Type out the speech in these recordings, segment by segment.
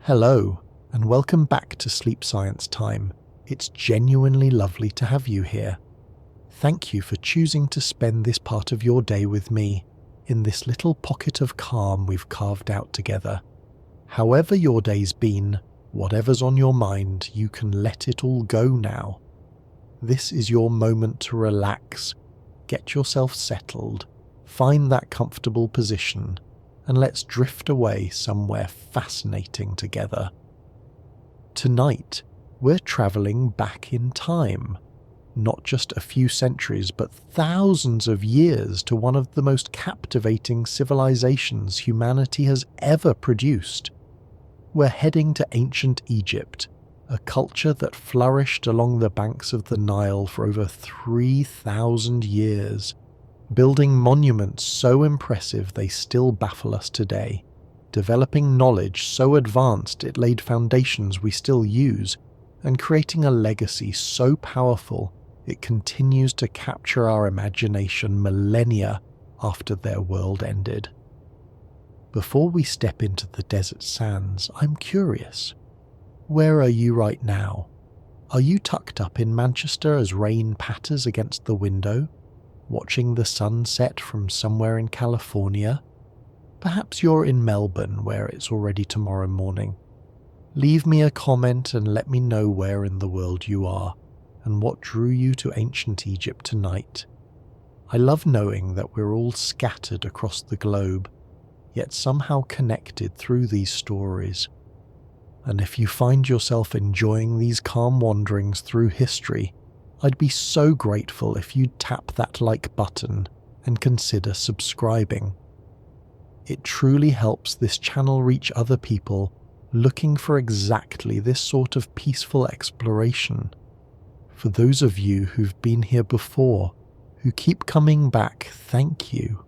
Hello, and welcome back to Sleep Science Time. It's genuinely lovely to have you here. Thank you for choosing to spend this part of your day with me, in this little pocket of calm we've carved out together. However your day's been, whatever's on your mind, you can let it all go now. This is your moment to relax, get yourself settled, find that comfortable position, and let's drift away somewhere fascinating together. Tonight, we're travelling back in time, not just a few centuries but thousands of years, to one of the most captivating civilizations humanity has ever produced. We're heading to ancient Egypt, a culture that flourished along the banks of the Nile for over 3,000 years, building monuments so impressive they still baffle us today, developing knowledge so advanced it laid foundations we still use, and creating a legacy so powerful it continues to capture our imagination millennia after their world ended. Before we step into the desert sands, I'm curious. Where are you right now? Are you tucked up in Manchester as rain patters against the window, watching the sun set from somewhere in California? Perhaps you're in Melbourne, where it's already tomorrow morning. Leave me a comment and let me know where in the world you are, and what drew you to ancient Egypt tonight. I love knowing that we're all scattered across the globe, yet somehow connected through these stories. And if you find yourself enjoying these calm wanderings through history, I'd be so grateful if you'd tap that like button and consider subscribing. It truly helps this channel reach other people looking for exactly this sort of peaceful exploration. For those of you who've been here before, who keep coming back, thank you.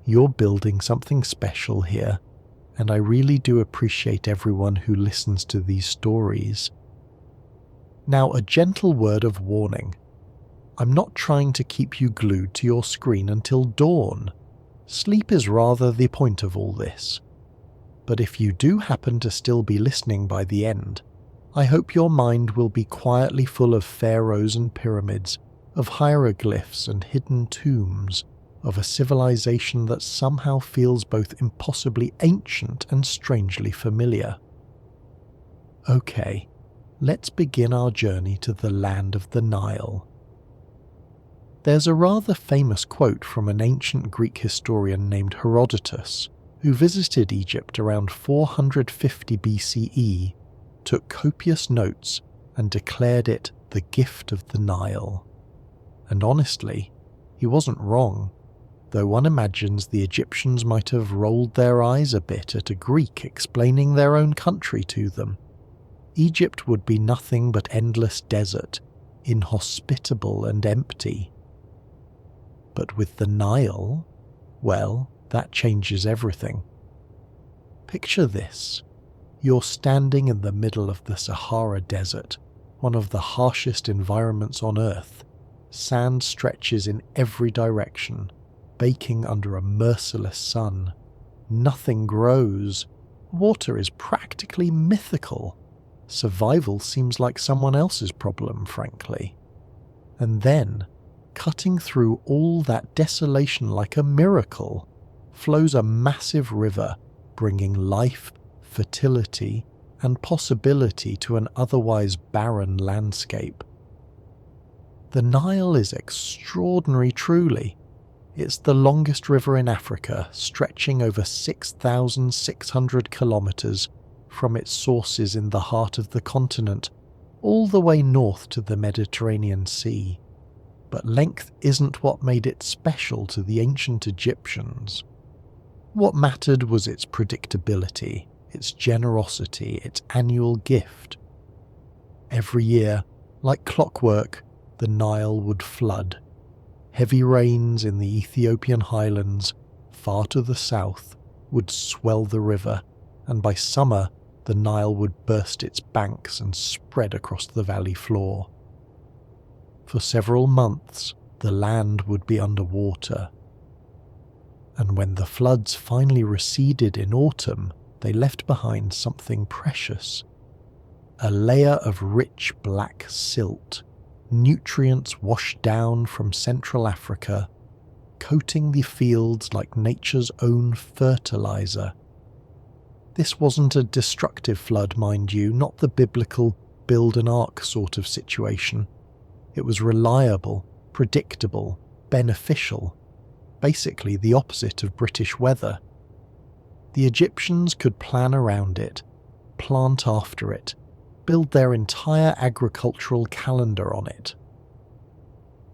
You're building something special here, and I really do appreciate everyone who listens to these stories. Now, a gentle word of warning. I'm not trying to keep you glued to your screen until dawn. Sleep is rather the point of all this. But if you do happen to still be listening by the end, I hope your mind will be quietly full of pharaohs and pyramids, of hieroglyphs and hidden tombs, of a civilization that somehow feels both impossibly ancient and strangely familiar. Okay. Let's begin our journey to the land of the Nile. There's a rather famous quote from an ancient Greek historian named Herodotus, who visited Egypt around 450 BCE, took copious notes, and declared it the gift of the Nile. And honestly, he wasn't wrong, though one imagines the Egyptians might have rolled their eyes a bit at a Greek explaining their own country to them. Egypt would be nothing but endless desert, inhospitable and empty. But with the Nile, well, that changes everything. Picture this. You're standing in the middle of the Sahara Desert, one of the harshest environments on Earth. Sand stretches in every direction, baking under a merciless sun. Nothing grows. Water is practically mythical. Survival seems like someone else's problem, frankly. And then, cutting through all that desolation like a miracle, flows a massive river, bringing life, fertility, and possibility to an otherwise barren landscape. The Nile is extraordinary truly. It's the longest river in Africa, stretching over 6,600 kilometers, from its sources in the heart of the continent, all the way north to the Mediterranean Sea. But length isn't what made it special to the ancient Egyptians. What mattered was its predictability, its generosity, its annual gift. Every year, like clockwork, the Nile would flood. Heavy rains in the Ethiopian highlands, far to the south, would swell the river, and by summer, the Nile would burst its banks and spread across the valley floor. For several months, the land would be underwater. And when the floods finally receded in autumn, they left behind something precious. A layer of rich black silt, nutrients washed down from Central Africa, coating the fields like nature's own fertilizer. This wasn't a destructive flood, mind you, not the biblical build an ark sort of situation. It was reliable, predictable, beneficial, basically the opposite of British weather. The Egyptians could plan around it, plant after it, build their entire agricultural calendar on it.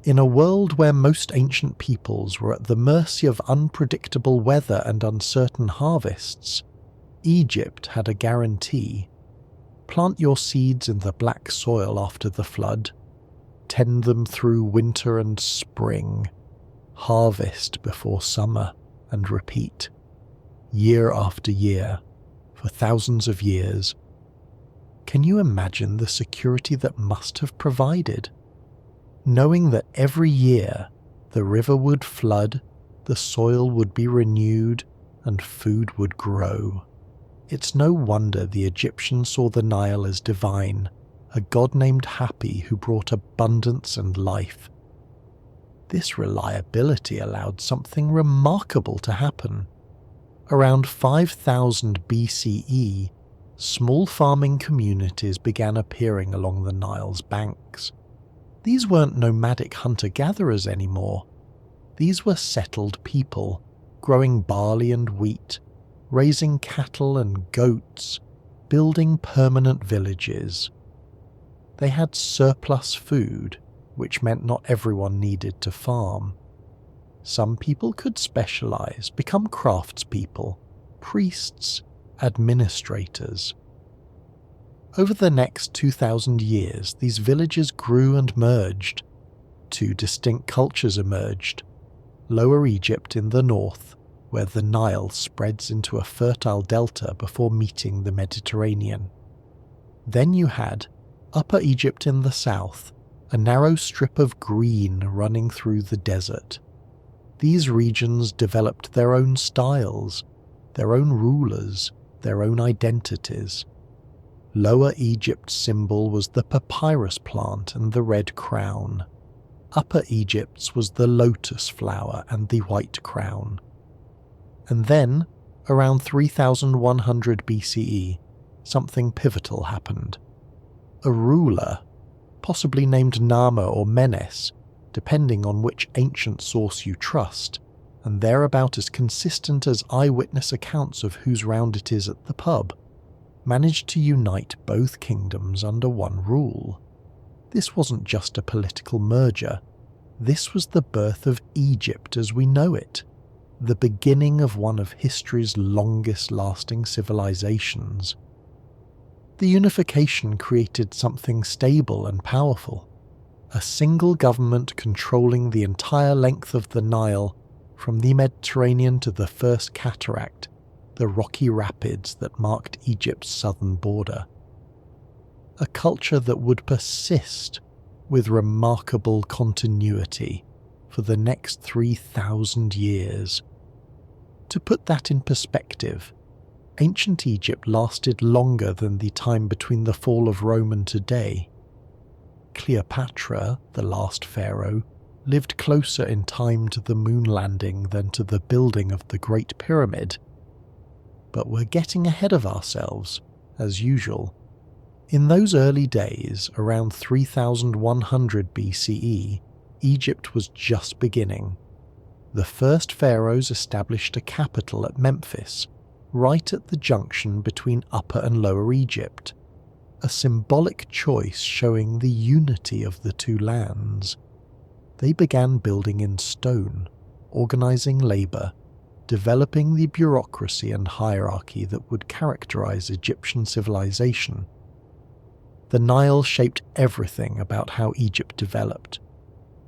In a world where most ancient peoples were at the mercy of unpredictable weather and uncertain harvests, Egypt had a guarantee. Plant your seeds in the black soil after the flood, tend them through winter and spring, harvest before summer, and repeat, year after year, for thousands of years. Can you imagine the security that must have provided? Knowing that every year the river would flood, the soil would be renewed, and food would grow. It's no wonder the Egyptians saw the Nile as divine, a god named Happy who brought abundance and life. This reliability allowed something remarkable to happen. Around 5000 BCE, small farming communities began appearing along the Nile's banks. These weren't nomadic hunter-gatherers anymore. These were settled people, growing barley and wheat, raising cattle and goats, building permanent villages. They had surplus food, which meant not everyone needed to farm. Some people could specialize, become craftspeople, priests, administrators. Over the next 2,000 years, these villages grew and merged. Two distinct cultures emerged. Lower Egypt in the north, where the Nile spreads into a fertile delta before meeting the Mediterranean. Then you had Upper Egypt in the south, a narrow strip of green running through the desert. These regions developed their own styles, their own rulers, their own identities. Lower Egypt's symbol was the papyrus plant and the red crown. Upper Egypt's was the lotus flower and the white crown. And then, around 3100 BCE, something pivotal happened. A ruler, possibly named Nama or Menes, depending on which ancient source you trust, and they're about as consistent as eyewitness accounts of whose round it is at the pub, managed to unite both kingdoms under one rule. This wasn't just a political merger. This was the birth of Egypt as we know it, the beginning of one of history's longest-lasting civilizations. The unification created something stable and powerful, a single government controlling the entire length of the Nile, from the Mediterranean to the First Cataract, the rocky rapids that marked Egypt's southern border. A culture that would persist with remarkable continuity for the next 3,000 years. To put that in perspective, ancient Egypt lasted longer than the time between the fall of Rome and today. Cleopatra, the last pharaoh, lived closer in time to the moon landing than to the building of the Great Pyramid. But we're getting ahead of ourselves, as usual. In those early days, around 3100 BCE, Egypt was just beginning. The first pharaohs established a capital at Memphis, right at the junction between Upper and Lower Egypt, a symbolic choice showing the unity of the two lands. They began building in stone, organizing labor, developing the bureaucracy and hierarchy that would characterize Egyptian civilization. The Nile shaped everything about how Egypt developed.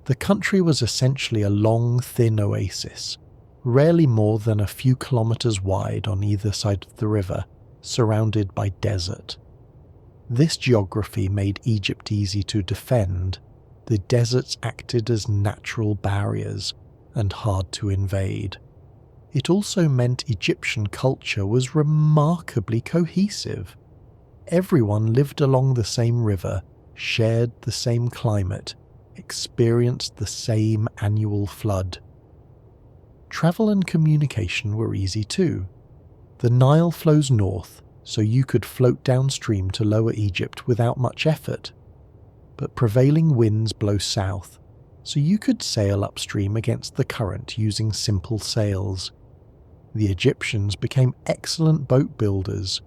The country was essentially a long, thin oasis, rarely more than a few kilometers wide on either side of the river, surrounded by desert. This geography made Egypt easy to defend. The deserts acted as natural barriers and hard to invade. it also meant Egyptian culture was remarkably cohesive. Everyone lived along the same river, shared the same climate, experienced the same annual flood. Travel and communication were easy too. The Nile flows north, so you could float downstream to Lower Egypt without much effort. But prevailing winds blow south, so you could sail upstream against the current using simple sails. The Egyptians became excellent boat builders,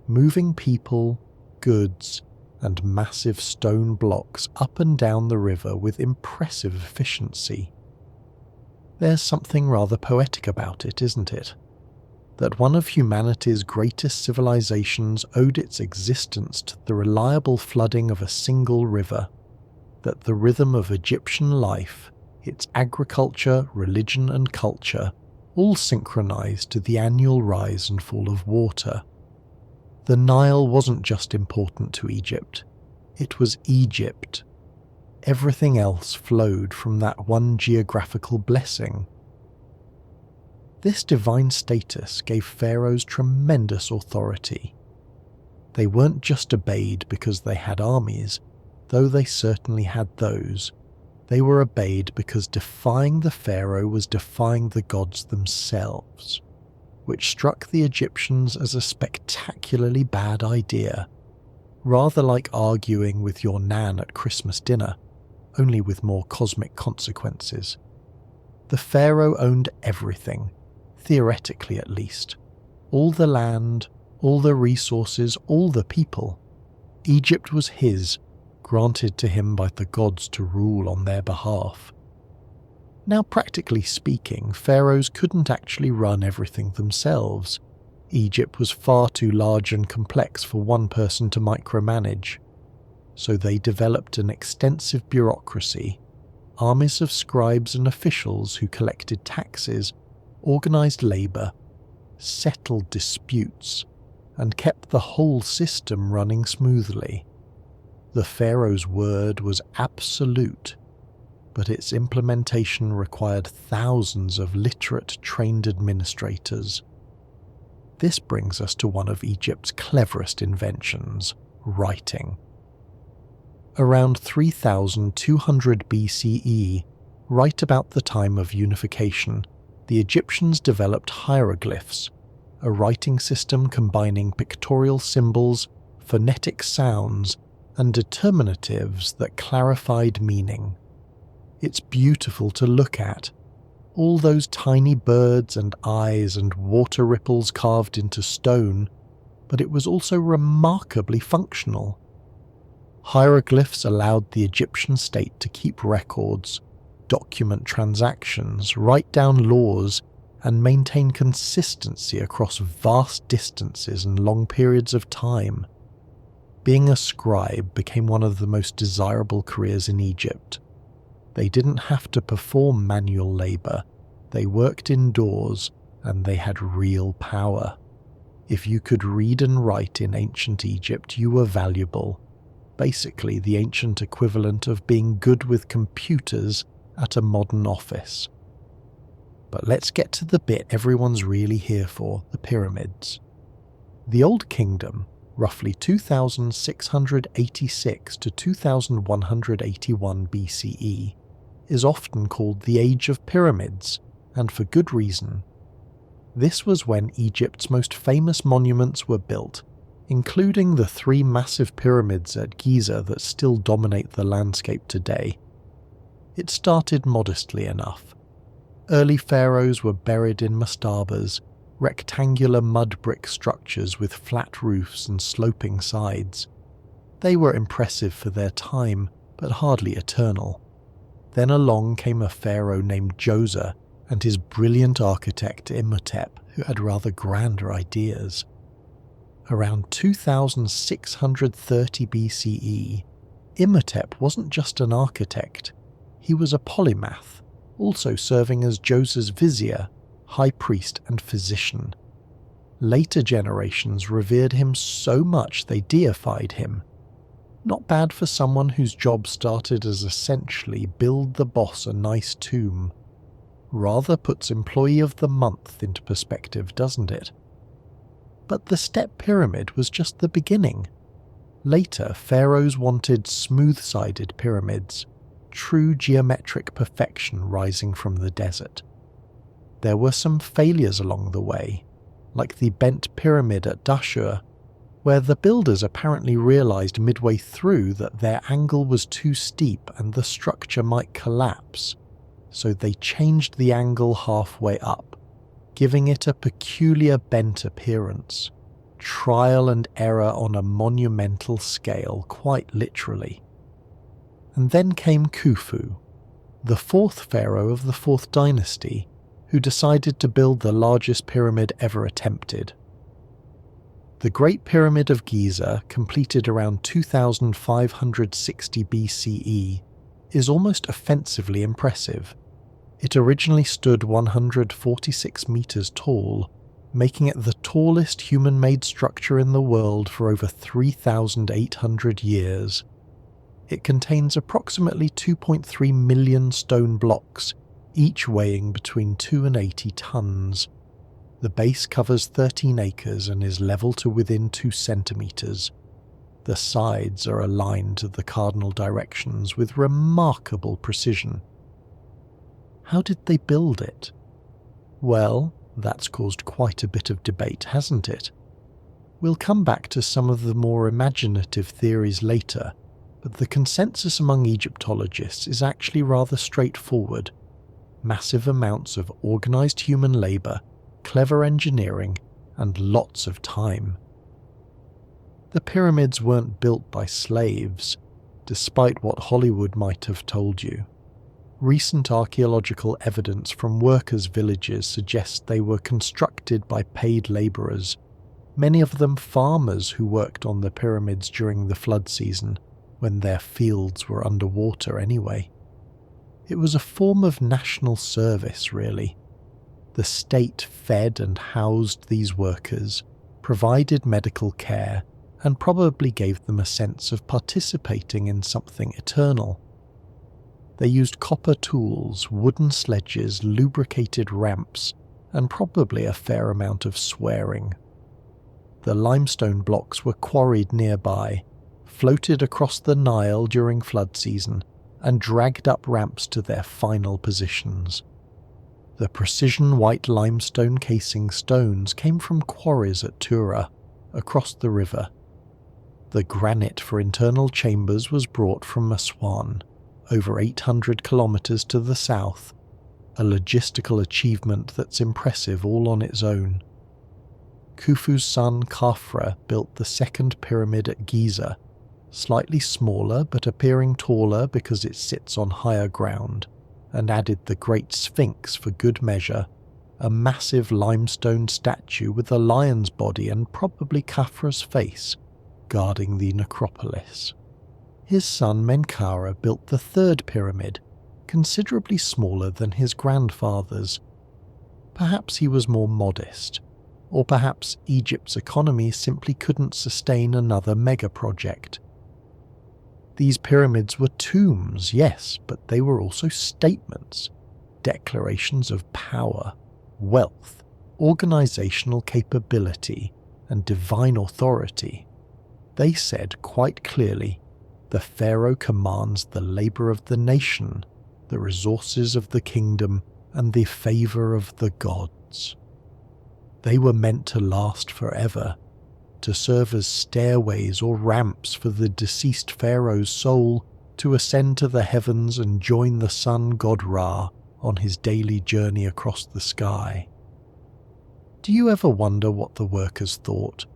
moving people, goods, and massive stone blocks up and down the river with impressive efficiency. There's something rather poetic about it, isn't it? That one of humanity's greatest civilizations owed its existence to the reliable flooding of a single river, that the rhythm of Egyptian life, its agriculture, religion and culture, all synchronized to the annual rise and fall of water. The Nile wasn't just important to Egypt, it was Egypt. Everything else flowed from that one geographical blessing. This divine status gave pharaohs tremendous authority. They weren't just obeyed because they had armies, though they certainly had those. They were obeyed because defying the pharaoh was defying the gods themselves, which struck the Egyptians as a spectacularly bad idea, rather like arguing with your nan at Christmas dinner, only with more cosmic consequences. The pharaoh owned everything, theoretically at least. All the land, all the resources, all the people. Egypt was his, granted to him by the gods to rule on their behalf. Now, practically speaking, pharaohs couldn't actually run everything themselves. Egypt was far too large and complex for one person to micromanage. So they developed an extensive bureaucracy, armies of scribes and officials who collected taxes, organised labour, settled disputes, and kept the whole system running smoothly. The pharaoh's word was absolute, but its implementation required thousands of literate, trained administrators. This brings us to one of Egypt's cleverest inventions, writing. Around 3200 BCE, right about the time of unification, the Egyptians developed hieroglyphs, a writing system combining pictorial symbols, phonetic sounds, and determinatives that clarified meaning. It's beautiful to look at. All those tiny birds and eyes and water ripples carved into stone, but it was also remarkably functional. Hieroglyphs allowed the Egyptian state to keep records, document transactions, write down laws, and maintain consistency across vast distances and long periods of time. Being a scribe became one of the most desirable careers in Egypt. They didn't have to perform manual labour, they worked indoors, and they had real power. If you could read and write in ancient Egypt, you were valuable. Basically the ancient equivalent of being good with computers at a modern office. But let's get to the bit everyone's really here for, the pyramids. The Old Kingdom, roughly 2686 to 2181 BCE, is often called the Age of Pyramids, and for good reason. This was when Egypt's most famous monuments were built, including the 3 massive pyramids at Giza that still dominate the landscape today. It started modestly enough. Early pharaohs were buried in mastabas, rectangular mud brick structures with flat roofs and sloping sides. They were impressive for their time, but hardly eternal. Then along came a pharaoh named Djoser and his brilliant architect Imhotep, who had rather grander ideas. Around 2630 BCE, Imhotep wasn't just an architect, he was a polymath, also serving as Djoser's vizier, high priest and physician. Later generations revered him so much they deified him. Not bad for someone whose job started as essentially build the boss a nice tomb. Rather puts Employee of the Month into perspective, doesn't it? But the step pyramid was just the beginning. Later, pharaohs wanted smooth-sided pyramids, true geometric perfection rising from the desert. There were some failures along the way, like the bent pyramid at Dashur, where the builders apparently realized midway through that their angle was too steep and the structure might collapse, so they changed the angle halfway up, giving it a peculiar bent appearance. Trial and error on a monumental scale, quite literally. And then came Khufu, the fourth pharaoh of the fourth dynasty, who decided to build the largest pyramid ever attempted. The Great Pyramid of Giza, completed around 2560 BCE, is almost offensively impressive. It originally stood 146 meters tall, making it the tallest human-made structure in the world for over 3,800 years. It contains approximately 2.3 million stone blocks, each weighing between 2 and 80 tons. The base covers 13 acres and is level to within 2 centimeters. The sides are aligned to the cardinal directions with remarkable precision. How did they build it? Well, that's caused quite a bit of debate, hasn't it? We'll come back to some of the more imaginative theories later, but the consensus among Egyptologists is actually rather straightforward. Massive amounts of organized human labor, clever engineering, and lots of time. The pyramids weren't built by slaves, despite what Hollywood might have told you. Recent archaeological evidence from workers' villages suggests they were constructed by paid laborers, many of them farmers who worked on the pyramids during the flood season, when their fields were underwater anyway. It was a form of national service, really. The state fed and housed these workers, provided medical care, and probably gave them a sense of participating in something eternal. They used copper tools, wooden sledges, lubricated ramps, and probably a fair amount of swearing. The limestone blocks were quarried nearby, floated across the Nile during flood season, and dragged up ramps to their final positions. The precision white limestone casing stones came from quarries at Tura, across the river. The granite for internal chambers was brought from Aswan, over 800 kilometers to the south, a logistical achievement that's impressive all on its own. Khufu's son Khafra built the second pyramid at Giza, slightly smaller but appearing taller because it sits on higher ground, and added the Great Sphinx for good measure, a massive limestone statue with a lion's body and probably Khafra's face, guarding the necropolis. His son Menkaura built the third pyramid, considerably smaller than his grandfather's. Perhaps he was more modest, or perhaps Egypt's economy simply couldn't sustain another mega-project. These pyramids were tombs, yes, but they were also statements, declarations of power, wealth, organizational capability, and divine authority. They said quite clearly, the pharaoh commands the labor of the nation, the resources of the kingdom, and the favor of the gods. They were meant to last forever, to serve as stairways or ramps for the deceased pharaoh's soul to ascend to the heavens and join the sun god Ra on his daily journey across the sky. Do you ever wonder what the workers thought,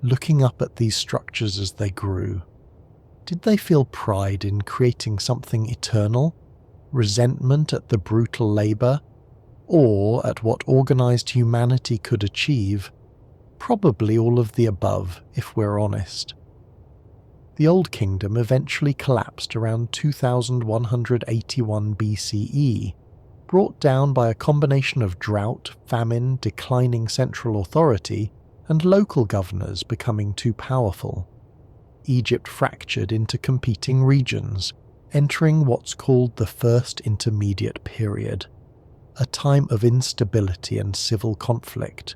looking up at these structures as they grew? Did they feel pride in creating something eternal, resentment at the brutal labor, or at what organized humanity could achieve? Probably all of the above, if we're honest. The Old Kingdom eventually collapsed around 2181 BCE, brought down by a combination of drought, famine, declining central authority, and local governors becoming too powerful. Egypt fractured into competing regions, entering what's called the First Intermediate Period. a time of instability and civil conflict.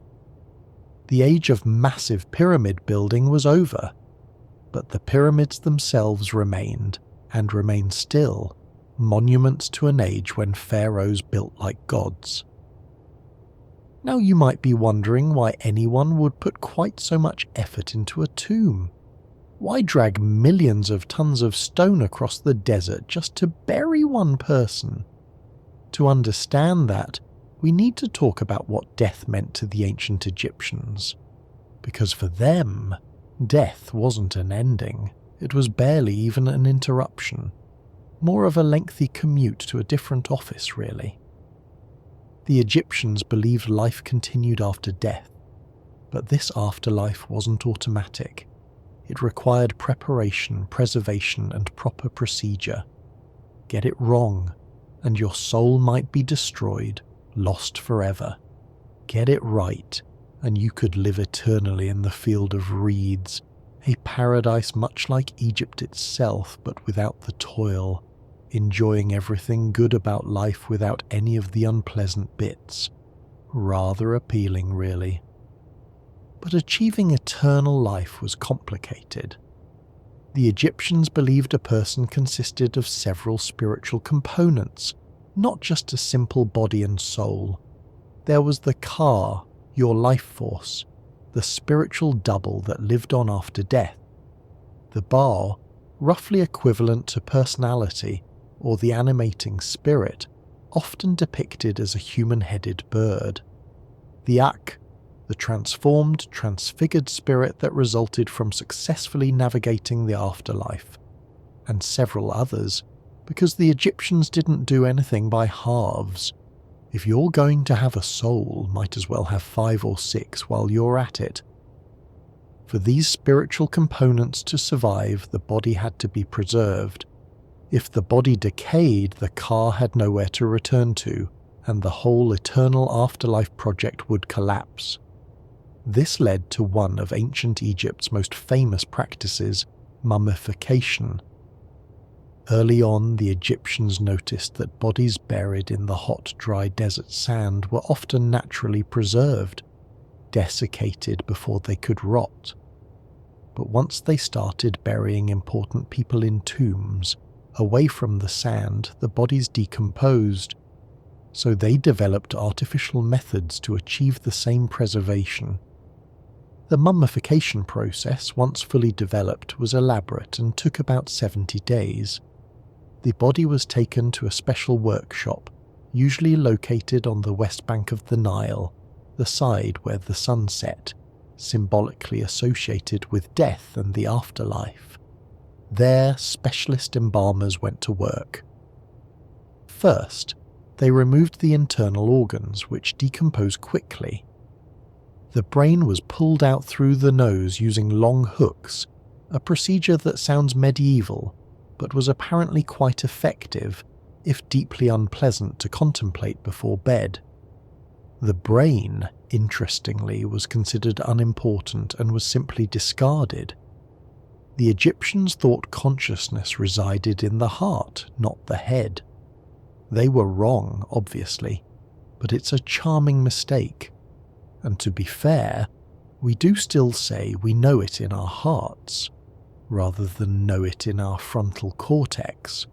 The age of massive pyramid building was over, but the pyramids themselves remained, and remain still, monuments to an age when pharaohs built like gods. Now you might be wondering why anyone would put quite so much effort into a tomb. Why drag millions of tons of stone across the desert just to bury one person? To understand that, we need to talk about what death meant to the ancient Egyptians. Because for them, death wasn't an ending, it was barely even an interruption. More of a lengthy commute to a different office, really. The Egyptians believed life continued after death, but this afterlife wasn't automatic. It required preparation, preservation, and proper procedure. Get it wrong, and your soul might be destroyed, lost forever. Get it right, and you could live eternally in the field of reeds, a paradise much like Egypt itself, but without the toil, enjoying everything good about life without any of the unpleasant bits. Rather appealing, really. But achieving eternal life was complicated. The Egyptians believed a person consisted of several spiritual components, not just a simple body and soul. There was the Ka, your life force, the spiritual double that lived on after death. The Ba, roughly equivalent to personality, or the animating spirit, often depicted as a human-headed bird. The Ak, the transformed, transfigured spirit that resulted from successfully navigating the afterlife, and several others, because the Egyptians didn't do anything by halves. If you're going to have a soul, might as well have 5 or 6 while you're at it. For these spiritual components to survive, the body had to be preserved. If the body decayed, the Ka had nowhere to return to, and the whole eternal afterlife project would collapse. This led to one of ancient Egypt's most famous practices, mummification. Early on, the Egyptians noticed that bodies buried in the hot, dry desert sand were often naturally preserved, desiccated before they could rot. But once they started burying important people in tombs, away from the sand, the bodies decomposed, so they developed artificial methods to achieve the same preservation. The mummification process, once fully developed, was elaborate and took about 70 days. The body was taken to a special workshop, usually located on the west bank of the Nile, the side where the sun set, symbolically associated with death and the afterlife. There, specialist embalmers went to work. First, they removed the internal organs, which decompose quickly. The brain was pulled out through the nose using long hooks, a procedure that sounds medieval, but was apparently quite effective, if deeply unpleasant to contemplate before bed. The brain, interestingly, was considered unimportant and was simply discarded. The Egyptians thought consciousness resided in the heart, not the head. They were wrong, obviously, but it's a charming mistake. And to be fair, we do still say we know it in our hearts, rather than know it in our frontal cortex,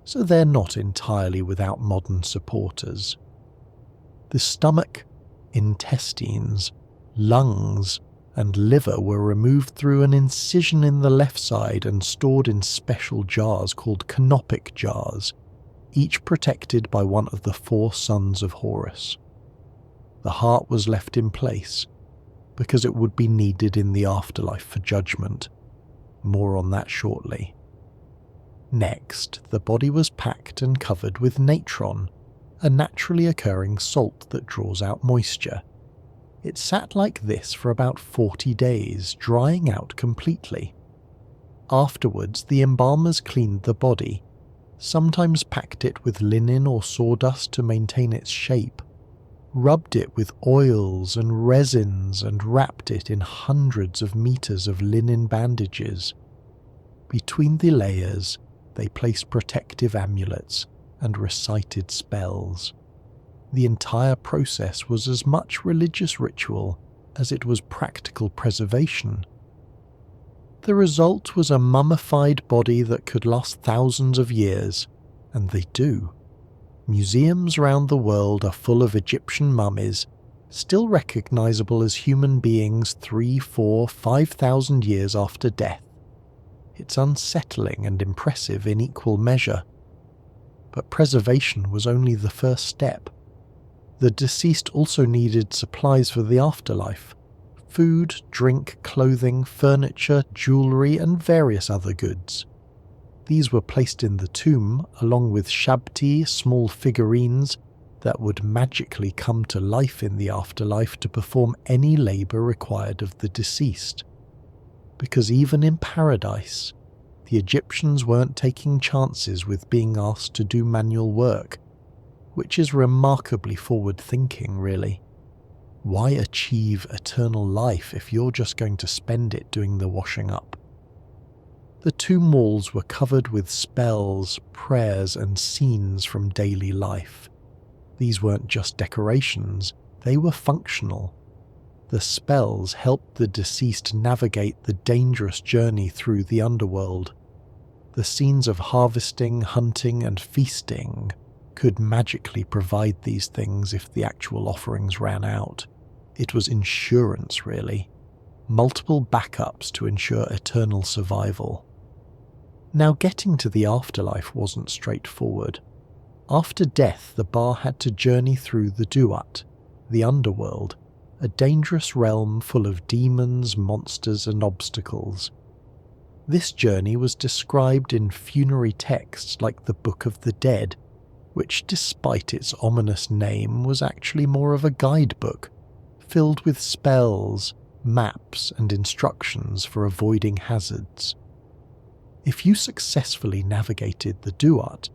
so they're not entirely without modern supporters. The stomach, intestines, lungs, and liver were removed through an incision in the left side and stored in special jars called canopic jars, each protected by one of the 4 sons of Horus. The heart was left in place, because it would be needed in the afterlife for judgment. More on that shortly. Next, the body was packed and covered with natron, a naturally occurring salt that draws out moisture. It sat like this for about 40 days, drying out completely. Afterwards, the embalmers cleaned the body, sometimes packed it with linen or sawdust to maintain its shape, rubbed it with oils and resins and wrapped it in hundreds of meters of linen bandages. Between the layers, they placed protective amulets and recited spells. The entire process was as much religious ritual as it was practical preservation. The result was a mummified body that could last thousands of years, and they do. Museums around the world are full of Egyptian mummies, still recognizable as human beings 3, 4, 5,000 years after death. It's unsettling and impressive in equal measure. But preservation was only the first step. The deceased also needed supplies for the afterlife: food, drink, clothing, furniture, jewellery, and various other goods. These were placed in the tomb along with shabti, small figurines that would magically come to life in the afterlife to perform any labour required of the deceased. Because even in paradise, the Egyptians weren't taking chances with being asked to do manual work, which is remarkably forward-thinking, really. Why achieve eternal life if you're just going to spend it doing the washing up? The tomb walls were covered with spells, prayers, and scenes from daily life. These weren't just decorations, they were functional. The spells helped the deceased navigate the dangerous journey through the underworld. The scenes of harvesting, hunting, and feasting could magically provide these things if the actual offerings ran out. It was insurance, really. Multiple backups to ensure eternal survival. Now, getting to the afterlife wasn't straightforward. After death, the bar had to journey through the Duat, the underworld, a dangerous realm full of demons, monsters, and obstacles. This journey was described in funerary texts like the Book of the Dead, which, despite its ominous name, was actually more of a guidebook, filled with spells, maps, and instructions for avoiding hazards. If you successfully navigated the Duat,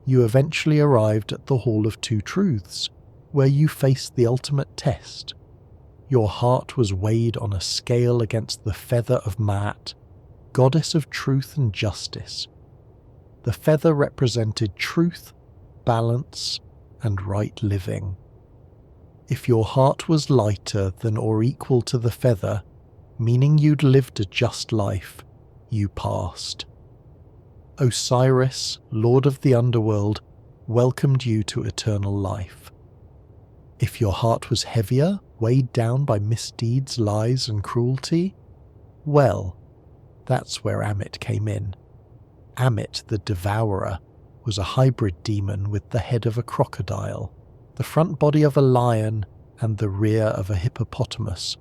you eventually arrived at the Hall of Two Truths, where you faced the ultimate test. Your heart was weighed on a scale against the feather of Ma'at, goddess of truth and justice. The feather represented truth, balance, and right living. If your heart was lighter than or equal to the feather, meaning you'd lived a just life, you passed. Osiris, Lord of the Underworld, welcomed you to eternal life. If your heart was heavier, weighed down by misdeeds, lies, and cruelty, well, that's where Amit came in. Amit, the Devourer, was a hybrid demon with the head of a crocodile, the front body of a lion, and the rear of a hippopotamus,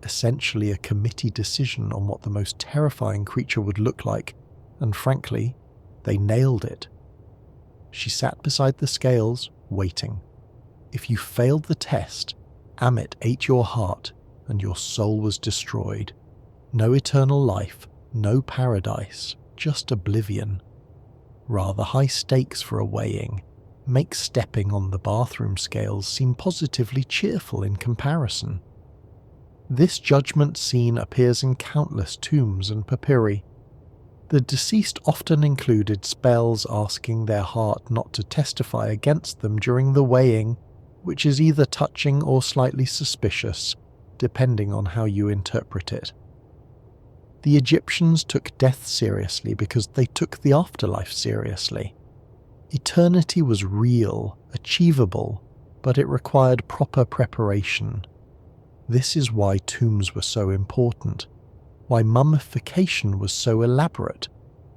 essentially a committee decision on what the most terrifying creature would look like, and frankly, they nailed it. She sat beside the scales, waiting. If you failed the test, Amit ate your heart, and your soul was destroyed. No eternal life, no paradise, just oblivion. Rather high stakes for a weighing, make stepping on the bathroom scales seem positively cheerful in comparison. This judgment scene appears in countless tombs and papyri. The deceased often included spells asking their heart not to testify against them during the weighing, which is either touching or slightly suspicious, depending on how you interpret it. The Egyptians took death seriously because they took the afterlife seriously. Eternity was real, achievable, but it required proper preparation. This is why tombs were so important, why mummification was so elaborate,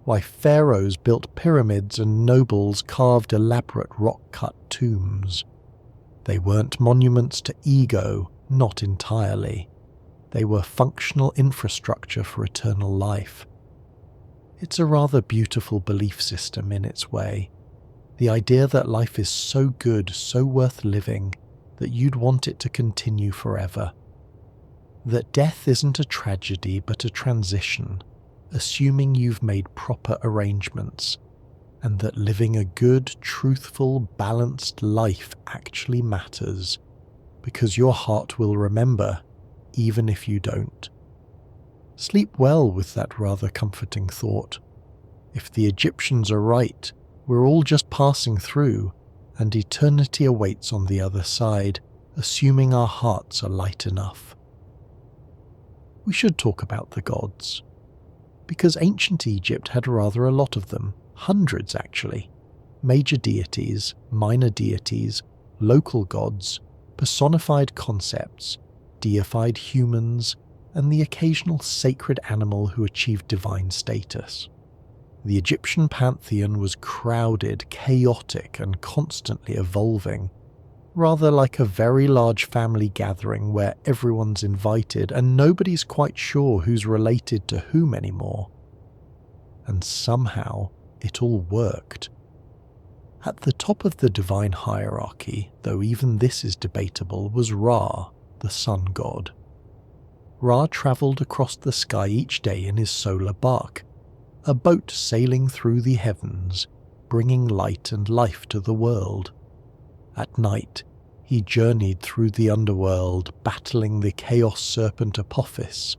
why pharaohs built pyramids and nobles carved elaborate rock-cut tombs. They weren't monuments to ego, not entirely. They were functional infrastructure for eternal life. It's a rather beautiful belief system in its way. The idea that life is so good, so worth living, that you'd want it to continue forever. That death isn't a tragedy but a transition, assuming you've made proper arrangements, and that living a good, truthful, balanced life actually matters, because your heart will remember, even if you don't. Sleep well with that rather comforting thought. If the Egyptians are right, we're all just passing through, and eternity awaits on the other side, assuming our hearts are light enough. We should talk about the gods, because ancient Egypt had rather a lot of them, hundreds actually. Major deities, minor deities, local gods, personified concepts, deified humans, and the occasional sacred animal who achieved divine status. The Egyptian pantheon was crowded, chaotic, and constantly evolving, rather like a very large family gathering where everyone's invited and nobody's quite sure who's related to whom anymore. And somehow it all worked. At the top of the divine hierarchy, though even this is debatable, was Ra, the sun god. Ra travelled across the sky each day in his solar bark, a boat sailing through the heavens, bringing light and life to the world. At night, he journeyed through the underworld, battling the chaos serpent Apophis,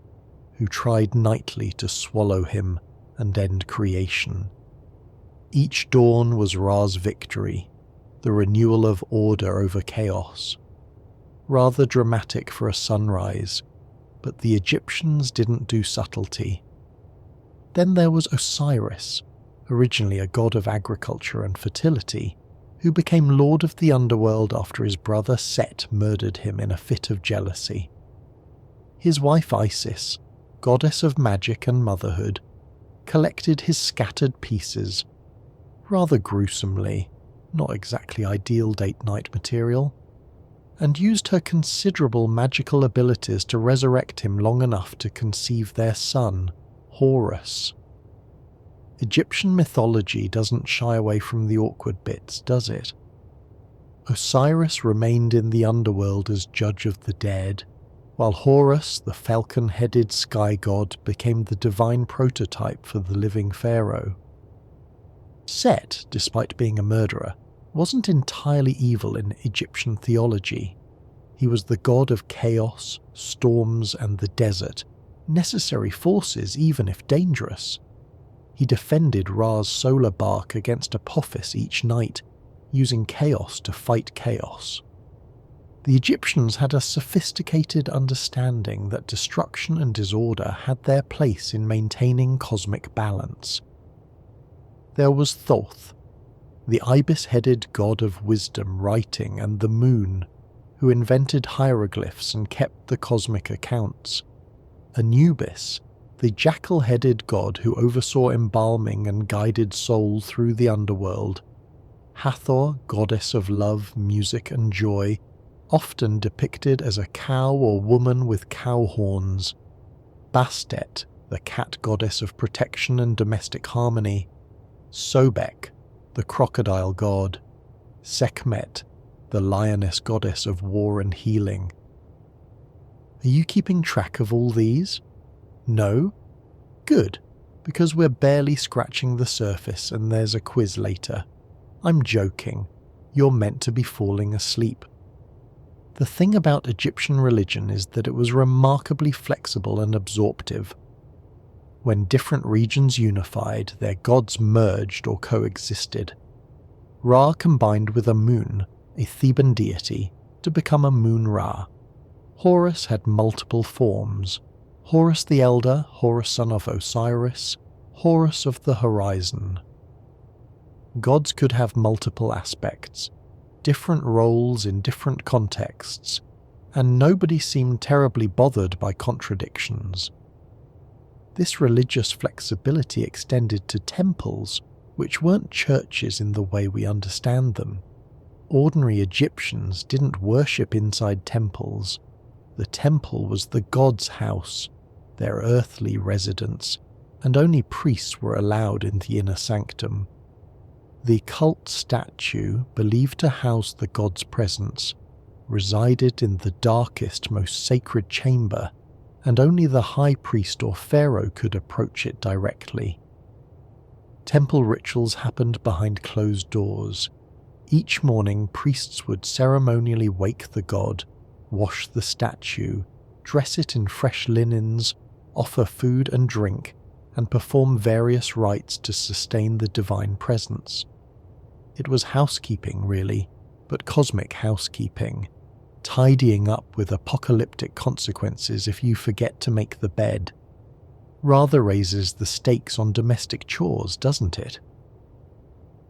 who tried nightly to swallow him and end creation. Each dawn was Ra's victory, the renewal of order over chaos. Rather dramatic for a sunrise, but the Egyptians didn't do subtlety. Then there was Osiris, originally a god of agriculture and fertility, who became lord of the underworld after his brother Set murdered him in a fit of jealousy. His wife Isis, goddess of magic and motherhood, collected his scattered pieces, rather gruesomely, not exactly ideal date-night material, and used her considerable magical abilities to resurrect him long enough to conceive their son, Horus. Egyptian mythology doesn't shy away from the awkward bits, does it? Osiris remained in the underworld as judge of the dead, while Horus, the falcon-headed sky god, became the divine prototype for the living pharaoh. Set, despite being a murderer, wasn't entirely evil in Egyptian theology. He was the god of chaos, storms, and the desert, necessary forces even if dangerous. He defended Ra's solar bark against Apophis each night, using chaos to fight chaos. The Egyptians had a sophisticated understanding that destruction and disorder had their place in maintaining cosmic balance. There was Thoth, the ibis-headed god of wisdom, writing, and the moon, who invented hieroglyphs and kept the cosmic accounts. Anubis, the jackal-headed god who oversaw embalming and guided souls through the underworld. Hathor, goddess of love, music, and joy, often depicted as a cow or woman with cow horns. Bastet, the cat goddess of protection and domestic harmony. Sobek, the crocodile god. Sekhmet, the lioness goddess of war and healing. Are you keeping track of all these? No? Good, because we're barely scratching the surface and there's a quiz later. I'm joking. You're meant to be falling asleep. The thing about Egyptian religion is that it was remarkably flexible and absorptive. When different regions unified, their gods merged or coexisted. Ra combined with Amun, a Theban deity, to become Amun-Ra. Horus had multiple forms: Horus the Elder, Horus son of Osiris, Horus of the Horizon. Gods could have multiple aspects, different roles in different contexts, and nobody seemed terribly bothered by contradictions. This religious flexibility extended to temples, which weren't churches in the way we understand them. Ordinary Egyptians didn't worship inside temples. The temple was the god's house, their earthly residence, and only priests were allowed in the inner sanctum. The cult statue, believed to house the god's presence, resided in the darkest, most sacred chamber, and only the high priest or pharaoh could approach it directly. Temple rituals happened behind closed doors. Each morning, priests would ceremonially wake the god, wash the statue, dress it in fresh linens, offer food and drink, and perform various rites to sustain the divine presence. It was housekeeping, really, but cosmic housekeeping, tidying up with apocalyptic consequences if you forget to make the bed. Rather raises the stakes on domestic chores, doesn't it?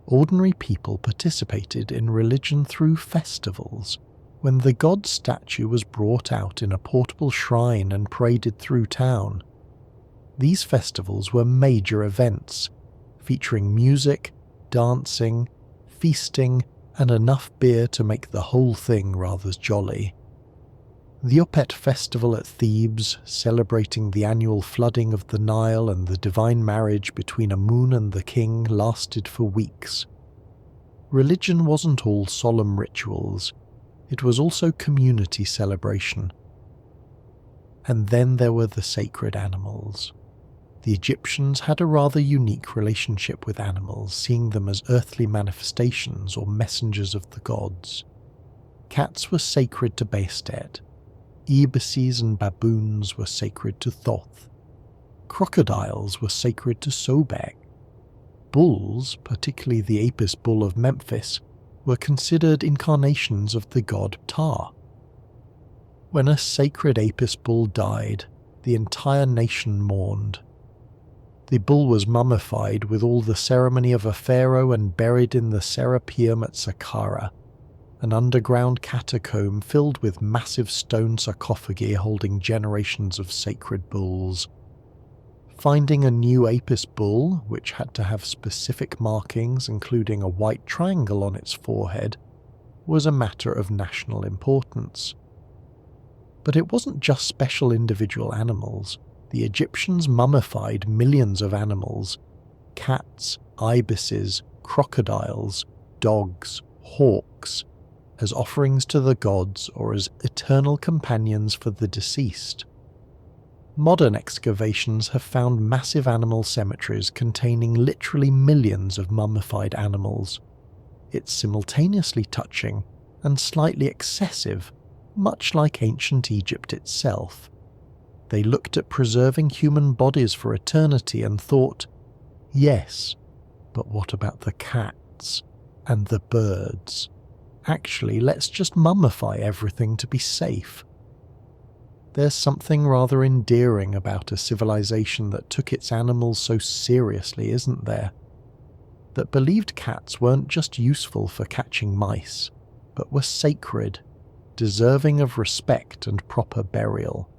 Ordinary people participated in religion through festivals, when the god statue was brought out in a portable shrine and paraded through town. These festivals were major events, featuring music, dancing, feasting, and enough beer to make the whole thing rather jolly. The Opet festival at Thebes, celebrating the annual flooding of the Nile and the divine marriage between Amun and the king, lasted for weeks. Religion wasn't all solemn rituals, it was also community celebration. And then there were the sacred animals. The Egyptians had a rather unique relationship with animals, seeing them as earthly manifestations or messengers of the gods. Cats were sacred to Bastet. Ibises and baboons were sacred to Thoth. Crocodiles were sacred to Sobek. Bulls, particularly the Apis bull of Memphis, were considered incarnations of the god Ptah. When a sacred Apis bull died, the entire nation mourned. The bull was mummified with all the ceremony of a pharaoh and buried in the Serapeum at Saqqara, an underground catacomb filled with massive stone sarcophagi holding generations of sacred bulls. Finding a new Apis bull, which had to have specific markings including a white triangle on its forehead, was a matter of national importance. But it wasn't just special individual animals. The Egyptians mummified millions of animals: cats, ibises, crocodiles, dogs, hawks, as offerings to the gods or as eternal companions for the deceased. Modern excavations have found massive animal cemeteries containing literally millions of mummified animals. It's simultaneously touching and slightly excessive, much like ancient Egypt itself. They looked at preserving human bodies for eternity and thought, yes, but what about the cats and the birds? Actually, let's just mummify everything to be safe. There's something rather endearing about a civilization that took its animals so seriously, isn't there? That believed cats weren't just useful for catching mice, but were sacred, deserving of respect and proper burial.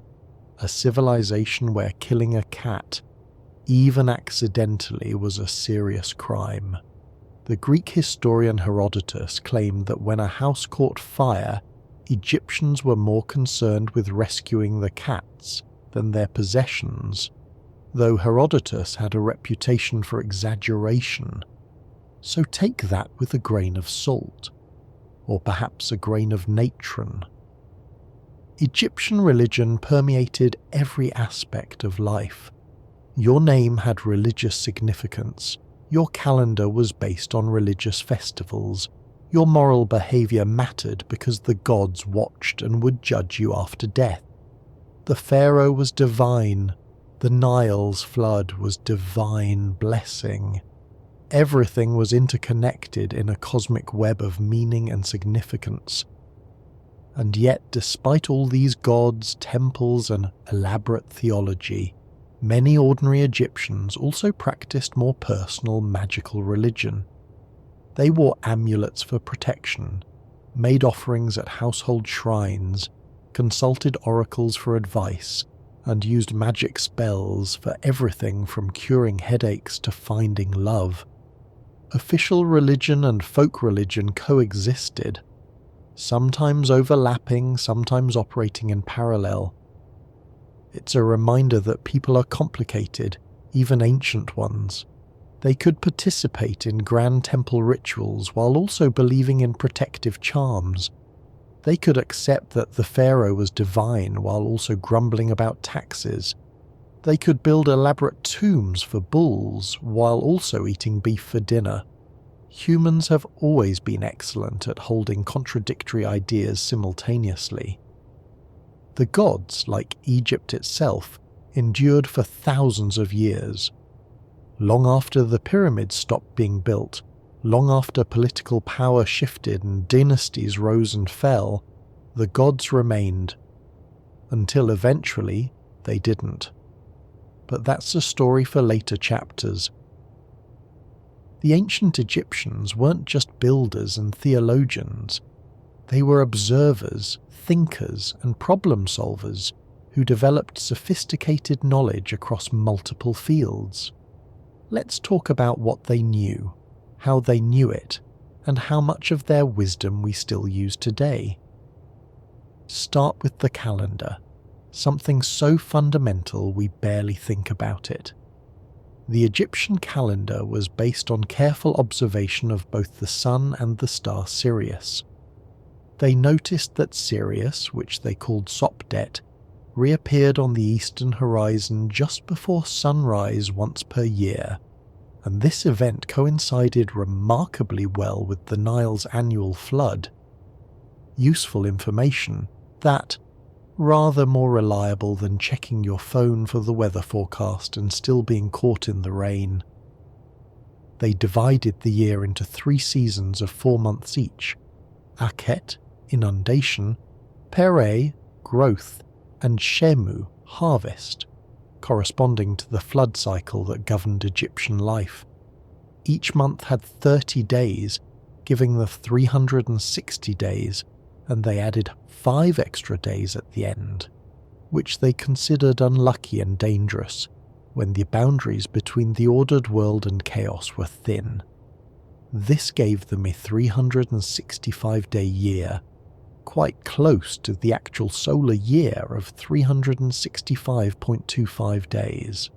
A civilization where killing a cat, even accidentally, was a serious crime. The Greek historian Herodotus claimed that when a house caught fire, Egyptians were more concerned with rescuing the cats than their possessions, though Herodotus had a reputation for exaggeration. So take that with a grain of salt, or perhaps a grain of natron. Egyptian religion permeated every aspect of life. Your name had religious significance. Your calendar was based on religious festivals. Your moral behavior mattered because the gods watched and would judge you after death. The Pharaoh was divine. The Nile's flood was divine blessing. Everything was interconnected in a cosmic web of meaning and significance. And yet, despite all these gods, temples, and elaborate theology, many ordinary Egyptians also practiced more personal magical religion. They wore amulets for protection, made offerings at household shrines, consulted oracles for advice, and used magic spells for everything from curing headaches to finding love. Official religion and folk religion coexisted, sometimes overlapping, sometimes operating in parallel. It's a reminder that people are complicated, even ancient ones. They could participate in grand temple rituals while also believing in protective charms. They could accept that the pharaoh was divine while also grumbling about taxes. They could build elaborate tombs for bulls while also eating beef for dinner. Humans have always been excellent at holding contradictory ideas simultaneously. The gods, like Egypt itself, endured for thousands of years. Long after the pyramids stopped being built, Long after political power shifted and dynasties rose and fell, the gods remained, until eventually they didn't. But that's a story for later chapters. The ancient Egyptians weren't just builders and theologians. They were observers, thinkers, and problem solvers who developed sophisticated knowledge across multiple fields. Let's talk about what they knew, how they knew it, and how much of their wisdom we still use today. Start with the calendar, something so fundamental we barely think about it. The Egyptian calendar was based on careful observation of both the sun and the star Sirius. They noticed that Sirius, which they called Sopdet, reappeared on the eastern horizon just before sunrise once per year, and this event coincided remarkably well with the Nile's annual flood. Useful information that, rather more reliable than checking your phone for the weather forecast and still being caught in the rain. They divided the year into 3 seasons of 4 months each: Akhet, inundation; Pere, growth; and Shemu, harvest, corresponding to the flood cycle that governed Egyptian life. Each month had 30 days, giving the 360 days, and they added 5 extra days at the end, which they considered unlucky and dangerous when the boundaries between the ordered world and chaos were thin. This gave them a 365-day year, quite close to the actual solar year of 365.25 days.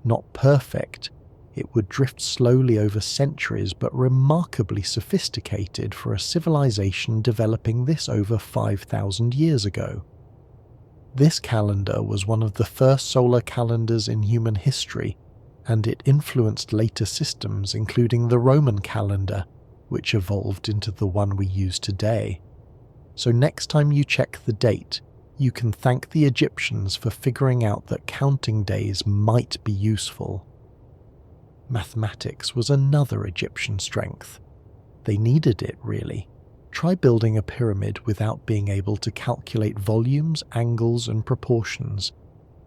Not perfect, it would drift slowly over centuries, but remarkably sophisticated for a civilization developing this over 5,000 years ago. This calendar was one of the first solar calendars in human history, and it influenced later systems including the Roman calendar, which evolved into the one we use today. So next time you check the date, you can thank the Egyptians for figuring out that counting days might be useful. Mathematics was another Egyptian strength. They needed it, really. Try building a pyramid without being able to calculate volumes, angles, and proportions.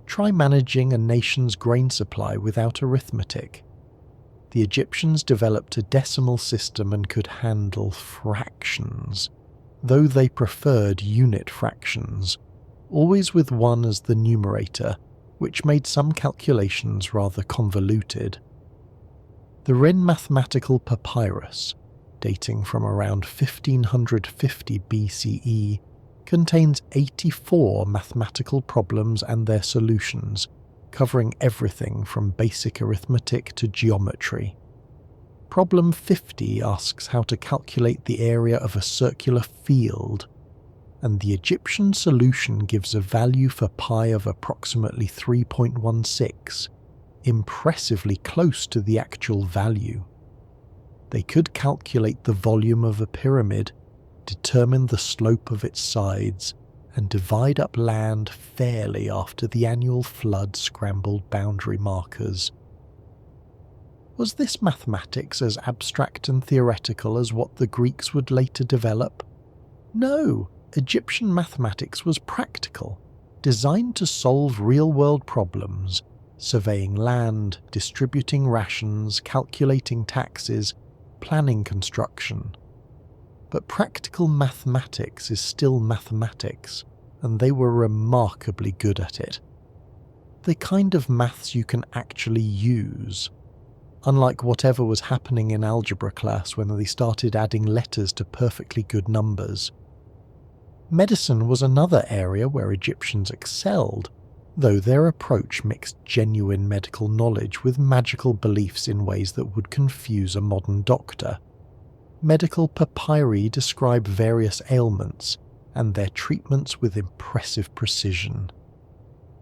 Try managing a nation's grain supply without arithmetic. The Egyptians developed a decimal system and could handle fractions, though they preferred unit fractions, always with 1 as the numerator, which made some calculations rather convoluted. The Ren mathematical papyrus, dating from around 1550 BCE, contains 84 mathematical problems and their solutions, covering everything from basic arithmetic to geometry. Problem 50 asks how to calculate the area of a circular field, and the Egyptian solution gives a value for pi of approximately 3.16, impressively close to the actual value. They could calculate the volume of a pyramid, determine the slope of its sides, and divide up land fairly after the annual flood scrambled boundary markers. Was this mathematics as abstract and theoretical as what the Greeks would later develop? No, Egyptian mathematics was practical, designed to solve real-world problems, surveying land, distributing rations, calculating taxes, planning construction. But practical mathematics is still mathematics, and they were remarkably good at it. The kind of maths you can actually use, unlike whatever was happening in algebra class when they started adding letters to perfectly good numbers. Medicine was another area where Egyptians excelled, though their approach mixed genuine medical knowledge with magical beliefs in ways that would confuse a modern doctor. Medical papyri describe various ailments and their treatments with impressive precision.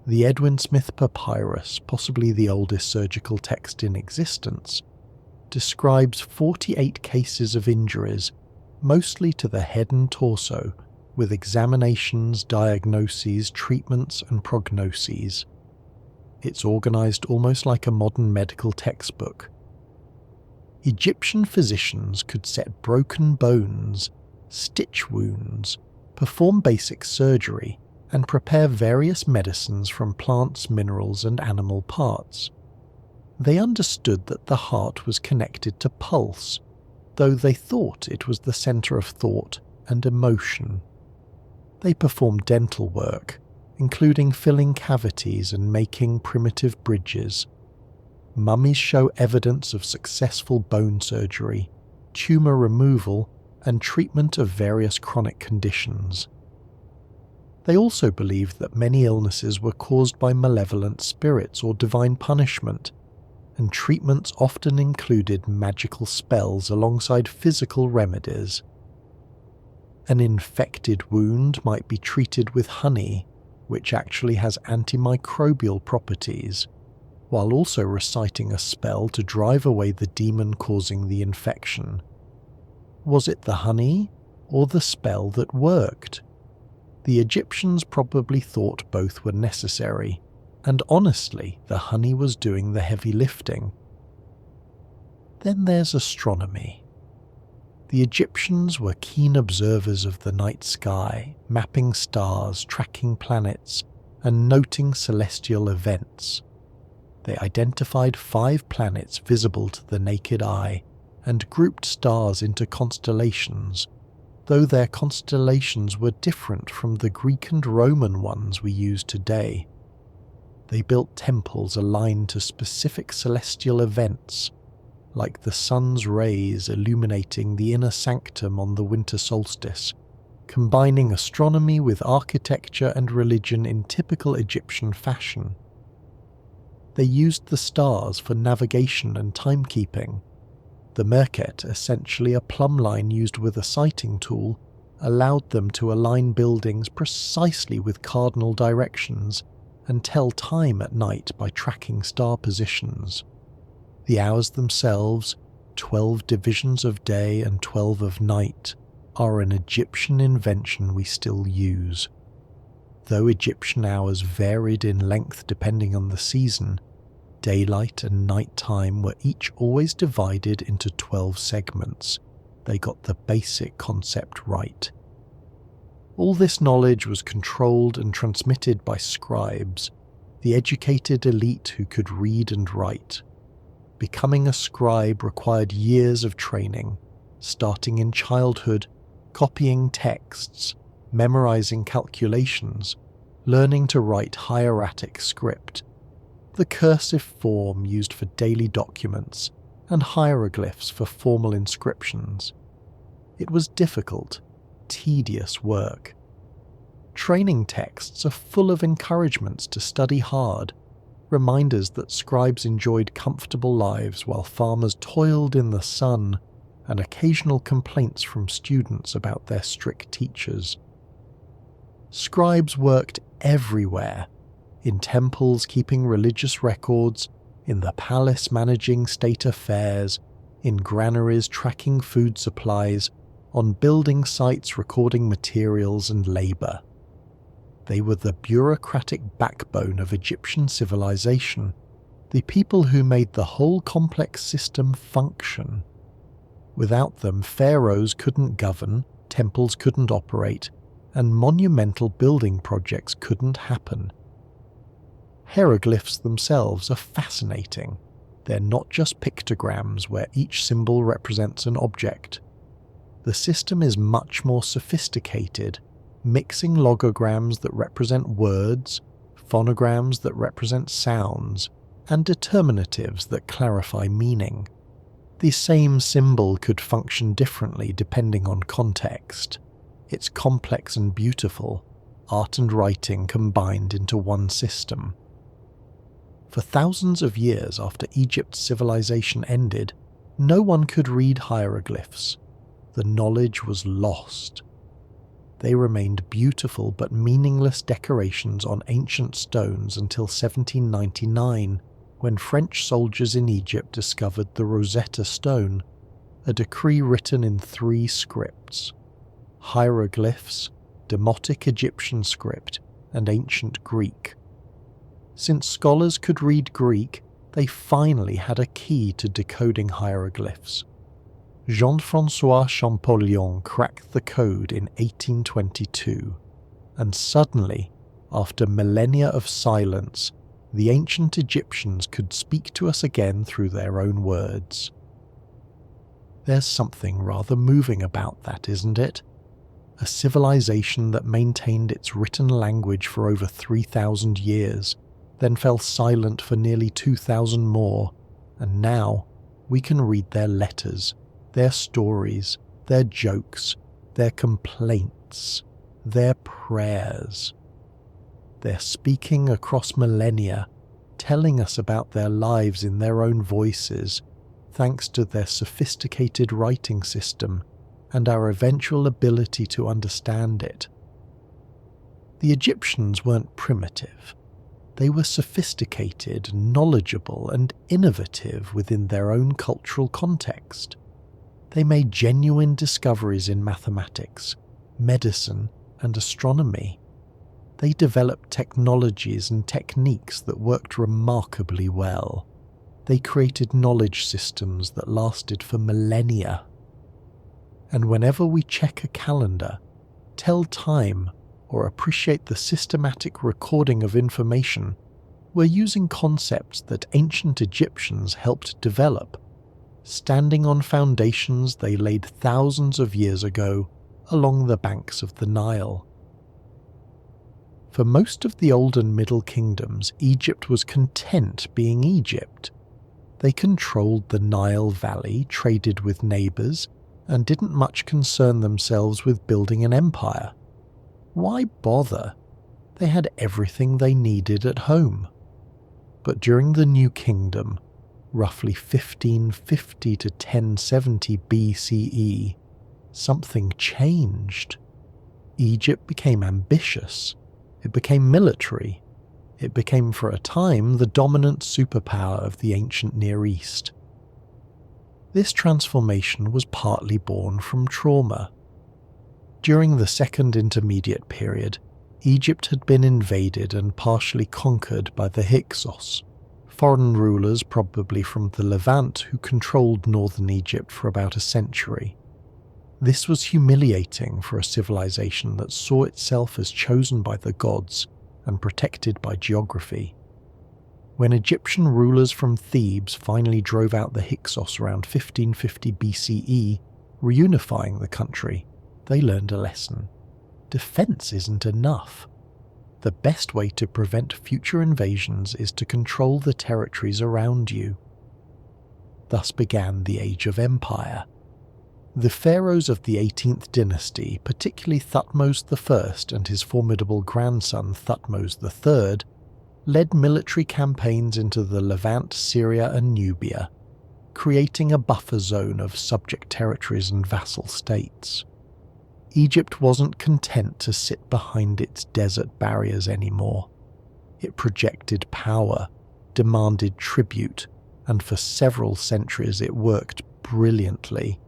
The Edwin Smith Papyrus, possibly the oldest surgical text in existence, describes 48 cases of injuries, mostly to the head and torso, with examinations, diagnoses, treatments, and prognoses. It's organized almost like a modern medical textbook. Egyptian physicians could set broken bones, stitch wounds, perform basic surgery, and prepare various medicines from plants, minerals, and animal parts. They understood that the heart was connected to pulse, though they thought it was the center of thought and emotion. They performed dental work, including filling cavities and making primitive bridges. Mummies show evidence of successful bone surgery, tumor removal, and treatment of various chronic conditions. They also believed that many illnesses were caused by malevolent spirits or divine punishment, and treatments often included magical spells alongside physical remedies. An infected wound might be treated with honey, which actually has antimicrobial properties, while also reciting a spell to drive away the demon causing the infection. Was it the honey or the spell that worked? The Egyptians probably thought both were necessary, and honestly, the honey was doing the heavy lifting. Then there's astronomy. The Egyptians were keen observers of the night sky, mapping stars, tracking planets, and noting celestial events. They identified 5 planets visible to the naked eye and grouped stars into constellations, though their constellations were different from the Greek and Roman ones we use today. They built temples aligned to specific celestial events, like the sun's rays illuminating the inner sanctum on the winter solstice, combining astronomy with architecture and religion in typical Egyptian fashion. They used the stars for navigation and timekeeping. The Merket, essentially a plumb line used with a sighting tool, allowed them to align buildings precisely with cardinal directions and tell time at night by tracking star positions. The hours themselves, 12 divisions of day and 12 of night, are an Egyptian invention we still use. Though Egyptian hours varied in length depending on the season, daylight and night time were each always divided into 12 segments. They got the basic concept right. All this knowledge was controlled and transmitted by scribes, the educated elite who could read and write. Becoming a scribe required years of training, starting in childhood, copying texts, memorizing calculations, learning to write hieratic script, the cursive form used for daily documents, and hieroglyphs for formal inscriptions. It was difficult, tedious work. Training texts are full of encouragements to study hard, reminders that scribes enjoyed comfortable lives while farmers toiled in the sun, and occasional complaints from students about their strict teachers. Scribes worked everywhere, in temples keeping religious records, in the palace managing state affairs, in granaries tracking food supplies, on building sites recording materials and labour. They were the bureaucratic backbone of Egyptian civilization, the people who made the whole complex system function. Without them, pharaohs couldn't govern, temples couldn't operate, and monumental building projects couldn't happen. Hieroglyphs themselves are fascinating. They're not just pictograms where each symbol represents an object. The system is much more sophisticated, mixing logograms that represent words, phonograms that represent sounds, and determinatives that clarify meaning. The same symbol could function differently depending on context. It's complex and beautiful, art and writing combined into one system. For thousands of years after Egypt's civilization ended, no one could read hieroglyphs. The knowledge was lost. They remained beautiful but meaningless decorations on ancient stones until 1799, when French soldiers in Egypt discovered the Rosetta Stone, a decree written in 3 scripts: hieroglyphs, Demotic Egyptian script, and ancient Greek. Since scholars could read Greek, they finally had a key to decoding hieroglyphs. Jean-François Champollion cracked the code in 1822, and suddenly, after millennia of silence, the ancient Egyptians could speak to us again through their own words. There's something rather moving about that, isn't it? A civilization that maintained its written language for over 3,000 years, then fell silent for nearly 2,000 more, and now we can read their letters, their stories, their jokes, their complaints, their prayers. They're speaking across millennia, telling us about their lives in their own voices, thanks to their sophisticated writing system and our eventual ability to understand it. The Egyptians weren't primitive. They were sophisticated, knowledgeable, and innovative within their own cultural context. They made genuine discoveries in mathematics, medicine, and astronomy. They developed technologies and techniques that worked remarkably well. They created knowledge systems that lasted for millennia. And whenever we check a calendar, tell time, or appreciate the systematic recording of information, we're using concepts that ancient Egyptians helped develop, standing on foundations they laid thousands of years ago along the banks of the Nile. For most of the Old and Middle Kingdoms, Egypt was content being Egypt. They controlled the Nile Valley, traded with neighbours, and didn't much concern themselves with building an empire. Why bother? They had everything they needed at home. But during the New Kingdom, roughly 1550 to 1070 BCE, something changed. Egypt became ambitious. It became military. It became for a time the dominant superpower of the ancient Near East. This transformation was partly born from trauma. During the Second Intermediate Period, Egypt had been invaded and partially conquered by the Hyksos, foreign rulers probably from the Levant who controlled northern Egypt for about a century. This was humiliating for a civilization that saw itself as chosen by the gods and protected by geography. When Egyptian rulers from Thebes finally drove out the Hyksos around 1550 BCE, reunifying the country, they learned a lesson. Defense isn't enough. The best way to prevent future invasions is to control the territories around you. Thus began the Age of Empire. The pharaohs of the 18th dynasty, particularly Thutmose I and his formidable grandson Thutmose III, led military campaigns into the Levant, Syria and Nubia, creating a buffer zone of subject territories and vassal states. Egypt wasn't content to sit behind its desert barriers anymore. It projected power, demanded tribute, and for several centuries it worked brilliantly.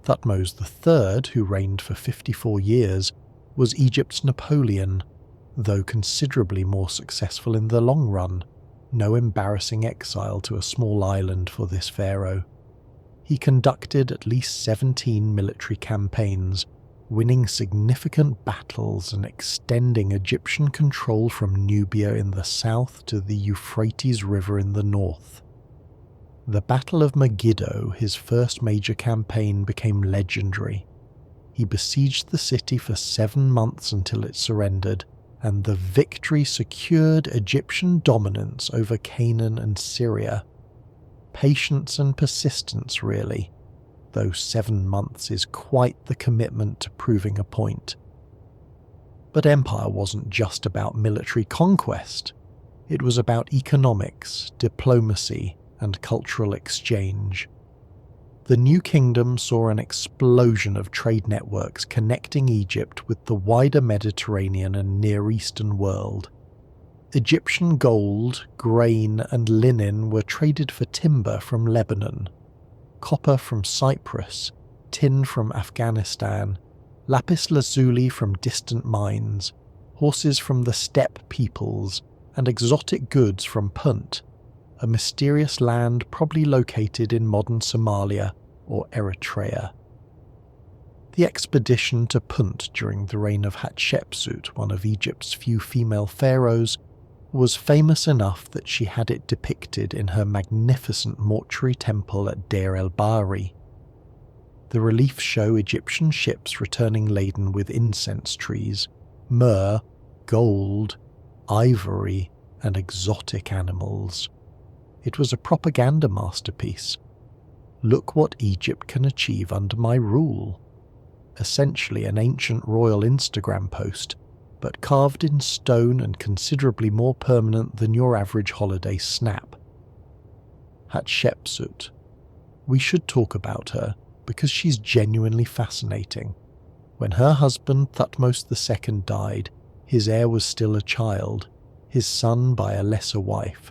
Thutmose III, who reigned for 54 years, was Egypt's Napoleon, though considerably more successful in the long run. No embarrassing exile to a small island for this pharaoh. He conducted at least 17 military campaigns, winning significant battles and extending Egyptian control from Nubia in the south to the Euphrates River in the north. The Battle of Megiddo, his first major campaign, became legendary. He besieged the city for 7 months until it surrendered, and the victory secured Egyptian dominance over Canaan and Syria. Patience and persistence, really, though 7 months is quite the commitment to proving a point. But empire wasn't just about military conquest. It was about economics, diplomacy, and cultural exchange. The New Kingdom saw an explosion of trade networks connecting Egypt with the wider Mediterranean and Near Eastern world. Egyptian gold, grain, and linen were traded for timber from Lebanon, copper from Cyprus, tin from Afghanistan, lapis lazuli from distant mines, horses from the steppe peoples, and exotic goods from Punt. a mysterious land probably located in modern Somalia or Eritrea. The expedition to Punt during the reign of Hatshepsut, one of Egypt's few female pharaohs, was famous enough that she had it depicted in her magnificent mortuary temple at Deir el-Bahari. The reliefs show Egyptian ships returning laden with incense trees, myrrh, gold, ivory, and exotic animals. It was a propaganda masterpiece. Look what Egypt can achieve under my rule. Essentially an ancient royal Instagram post, but carved in stone and considerably more permanent than your average holiday snap. Hatshepsut. We should talk about her because she's genuinely fascinating. When her husband Thutmose II died, his heir was still a child, his son by a lesser wife.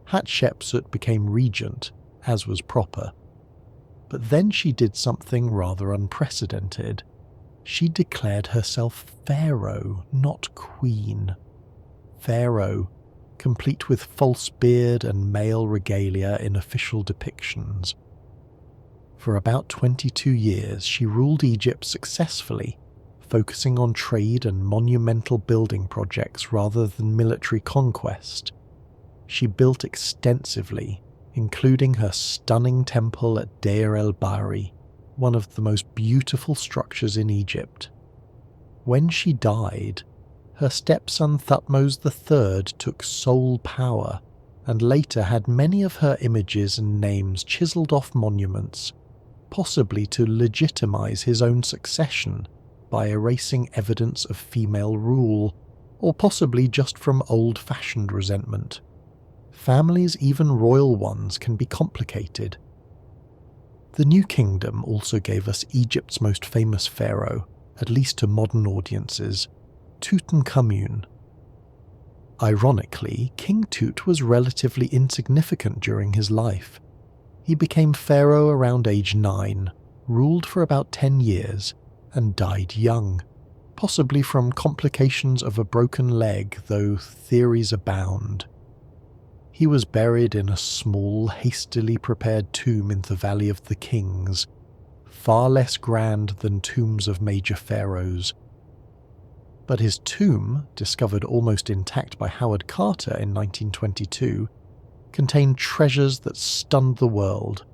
Hatshepsut became regent, as was proper. But then she did something rather unprecedented. She declared herself pharaoh, not queen. Pharaoh, complete with false beard and male regalia in official depictions. For about 22 years she ruled Egypt successfully, focusing on trade and monumental building projects rather than military conquest. She built extensively, including her stunning temple at Deir el-Bahari, one of the most beautiful structures in Egypt. When she died, her stepson Thutmose III took sole power and later had many of her images and names chiseled off monuments, possibly to legitimize his own succession by erasing evidence of female rule, or possibly just from old-fashioned resentment. Families, even royal ones, can be complicated. The New Kingdom also gave us Egypt's most famous pharaoh, at least to modern audiences, Tutankhamun. Ironically, King Tut was relatively insignificant during his life. He became pharaoh around age 9, ruled for about 10 years, and died young, possibly from complications of a broken leg, though theories abound. He was buried in a small, hastily prepared tomb in the Valley of the Kings, far less grand than tombs of major pharaohs. But his tomb, discovered almost intact by Howard Carter in 1922, contained treasures that stunned the world.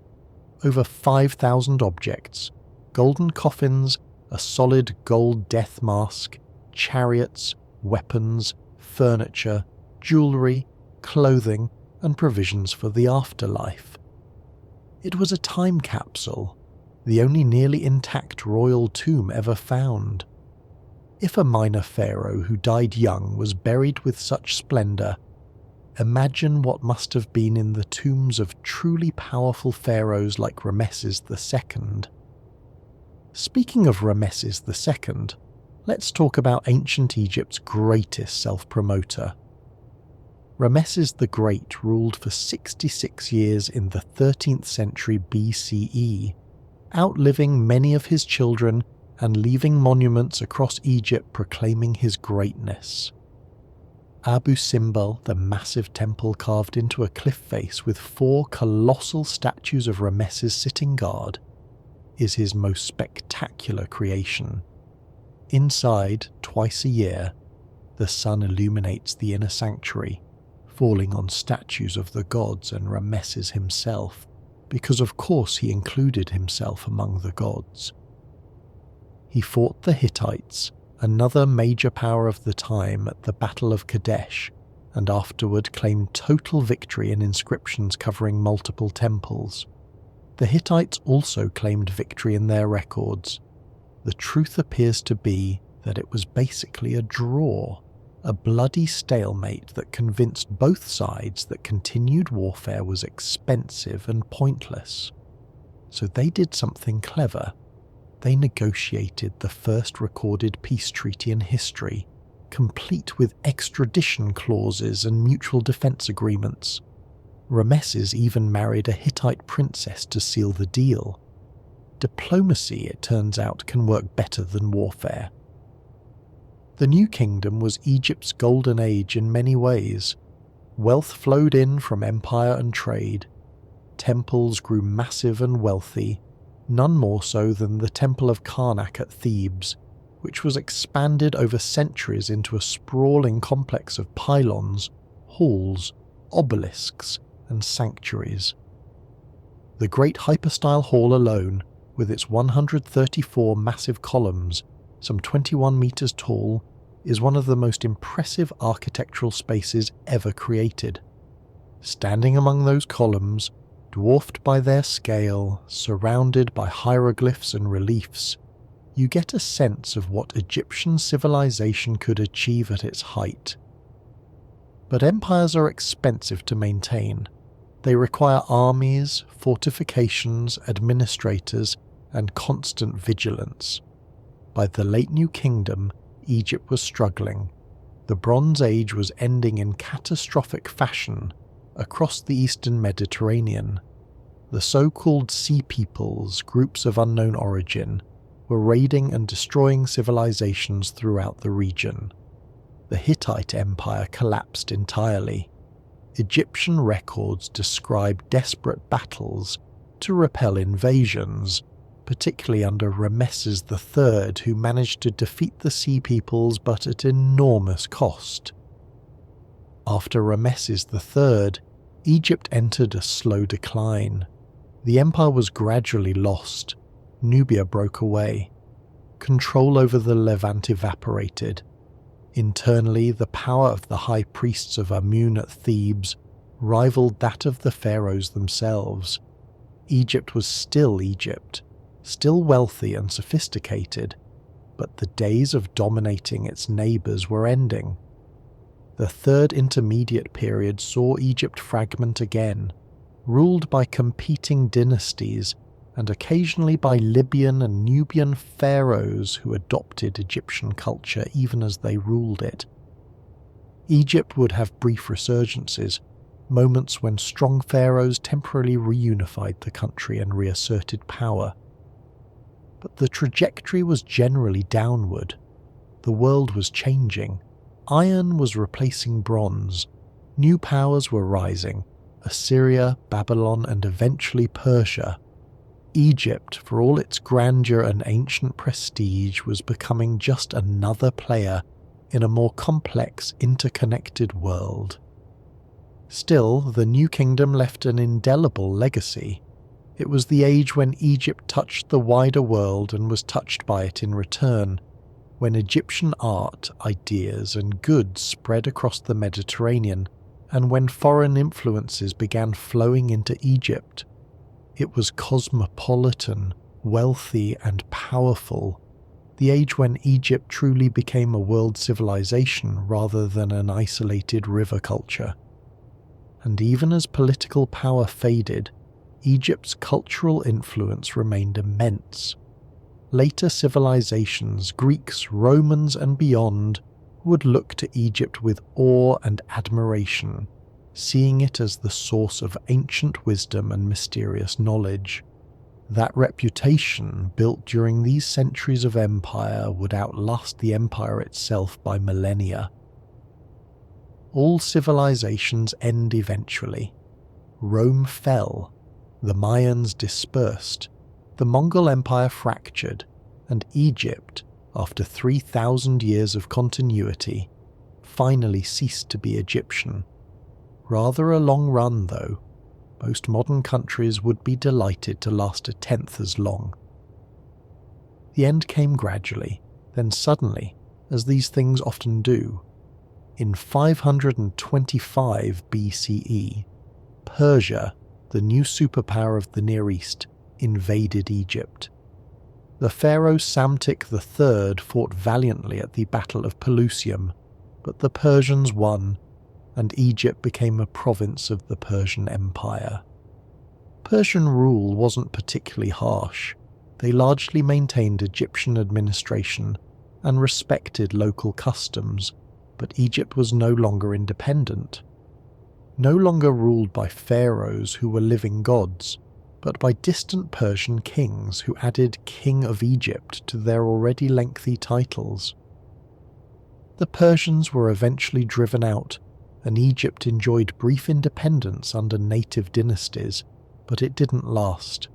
Over 5,000 objects, golden coffins, a solid gold death mask, chariots, weapons, furniture, jewellery, clothing, and provisions for the afterlife. It was a time capsule, the only nearly intact royal tomb ever found. If a minor pharaoh who died young was buried with such splendour, imagine what must have been in the tombs of truly powerful pharaohs like Ramesses II. Speaking of Ramesses II, let's talk about ancient Egypt's greatest self-promoter. Ramesses the Great ruled for 66 years in the 13th century BCE, outliving many of his children and leaving monuments across Egypt proclaiming his greatness. Abu Simbel, the massive temple carved into a cliff face with 4 colossal statues of Ramesses sitting guard, is his most spectacular creation. Inside, twice a year, the sun illuminates the inner sanctuary, falling on statues of the gods and Ramesses himself, because of course he included himself among the gods. He fought the Hittites, another major power of the time, at the Battle of Kadesh, and afterward claimed total victory in inscriptions covering multiple temples. The Hittites also claimed victory in their records. The truth appears to be that it was basically a draw, a bloody stalemate that convinced both sides that continued warfare was expensive and pointless. So they did something clever. They negotiated the first recorded peace treaty in history, complete with extradition clauses and mutual defense agreements. Ramesses even married a Hittite princess to seal the deal. Diplomacy, it turns out, can work better than warfare. The New Kingdom was Egypt's golden age in many ways. Wealth flowed in from empire and trade. Temples grew massive and wealthy, none more so than the Temple of Karnak at Thebes, which was expanded over centuries into a sprawling complex of pylons, halls, obelisks, and sanctuaries. The Great Hypostyle Hall alone, with its 134 massive columns, some 21 meters tall, is one of the most impressive architectural spaces ever created. Standing among those columns, dwarfed by their scale, surrounded by hieroglyphs and reliefs, you get a sense of what Egyptian civilization could achieve at its height. But empires are expensive to maintain. They require armies, fortifications, administrators, and constant vigilance. By the late New Kingdom, Egypt was struggling. The Bronze Age was ending in catastrophic fashion across the eastern Mediterranean. The so-called Sea Peoples, groups of unknown origin, were raiding and destroying civilizations throughout the region. The Hittite Empire collapsed entirely. Egyptian records describe desperate battles to repel invasions, particularly under Ramesses III, who managed to defeat the Sea Peoples but at enormous cost. After Ramesses III, Egypt entered a slow decline. The empire was gradually lost. Nubia broke away. Control over the Levant evaporated. Internally, the power of the high priests of Amun at Thebes rivaled that of the pharaohs themselves. Egypt was still Egypt, still wealthy and sophisticated, but the days of dominating its neighbours were ending. The Third Intermediate Period saw Egypt fragment again, ruled by competing dynasties and occasionally by Libyan and Nubian pharaohs who adopted Egyptian culture even as they ruled it. Egypt would have brief resurgences, moments when strong pharaohs temporarily reunified the country and reasserted power. But the trajectory was generally downward. The world was changing. Iron was replacing bronze. New powers were rising: Assyria, Babylon, and eventually Persia. Egypt, for all its grandeur and ancient prestige, was becoming just another player in a more complex, interconnected world. Still, the New Kingdom left an indelible legacy. It was the age when Egypt touched the wider world and was touched by it in return, when Egyptian art, ideas, and goods spread across the Mediterranean, and when foreign influences began flowing into Egypt. It was cosmopolitan, wealthy, and powerful, the age when Egypt truly became a world civilization rather than an isolated river culture. And even as political power faded, Egypt's cultural influence remained immense. Later civilizations, Greeks, Romans, and beyond, would look to Egypt with awe and admiration, seeing it as the source of ancient wisdom and mysterious knowledge. That reputation, built during these centuries of empire, would outlast the empire itself by millennia. All civilizations end eventually. Rome fell, the Mayans dispersed, the Mongol Empire fractured, and Egypt, after 3,000 years of continuity, finally ceased to be Egyptian. Rather a long run, though. Most modern countries would be delighted to last a tenth as long. The end came gradually, then suddenly, as these things often do. In 525 BCE, Persia, the new superpower of the Near East, invaded Egypt. The pharaoh Psamtik III fought valiantly at the Battle of Pelusium, but the Persians won, and Egypt became a province of the Persian Empire. Persian rule wasn't particularly harsh. They largely maintained Egyptian administration and respected local customs, but Egypt was no longer independent. No longer ruled by pharaohs who were living gods, but by distant Persian kings who added King of Egypt to their already lengthy titles. The Persians were eventually driven out, and Egypt enjoyed brief independence under native dynasties, but it didn't last.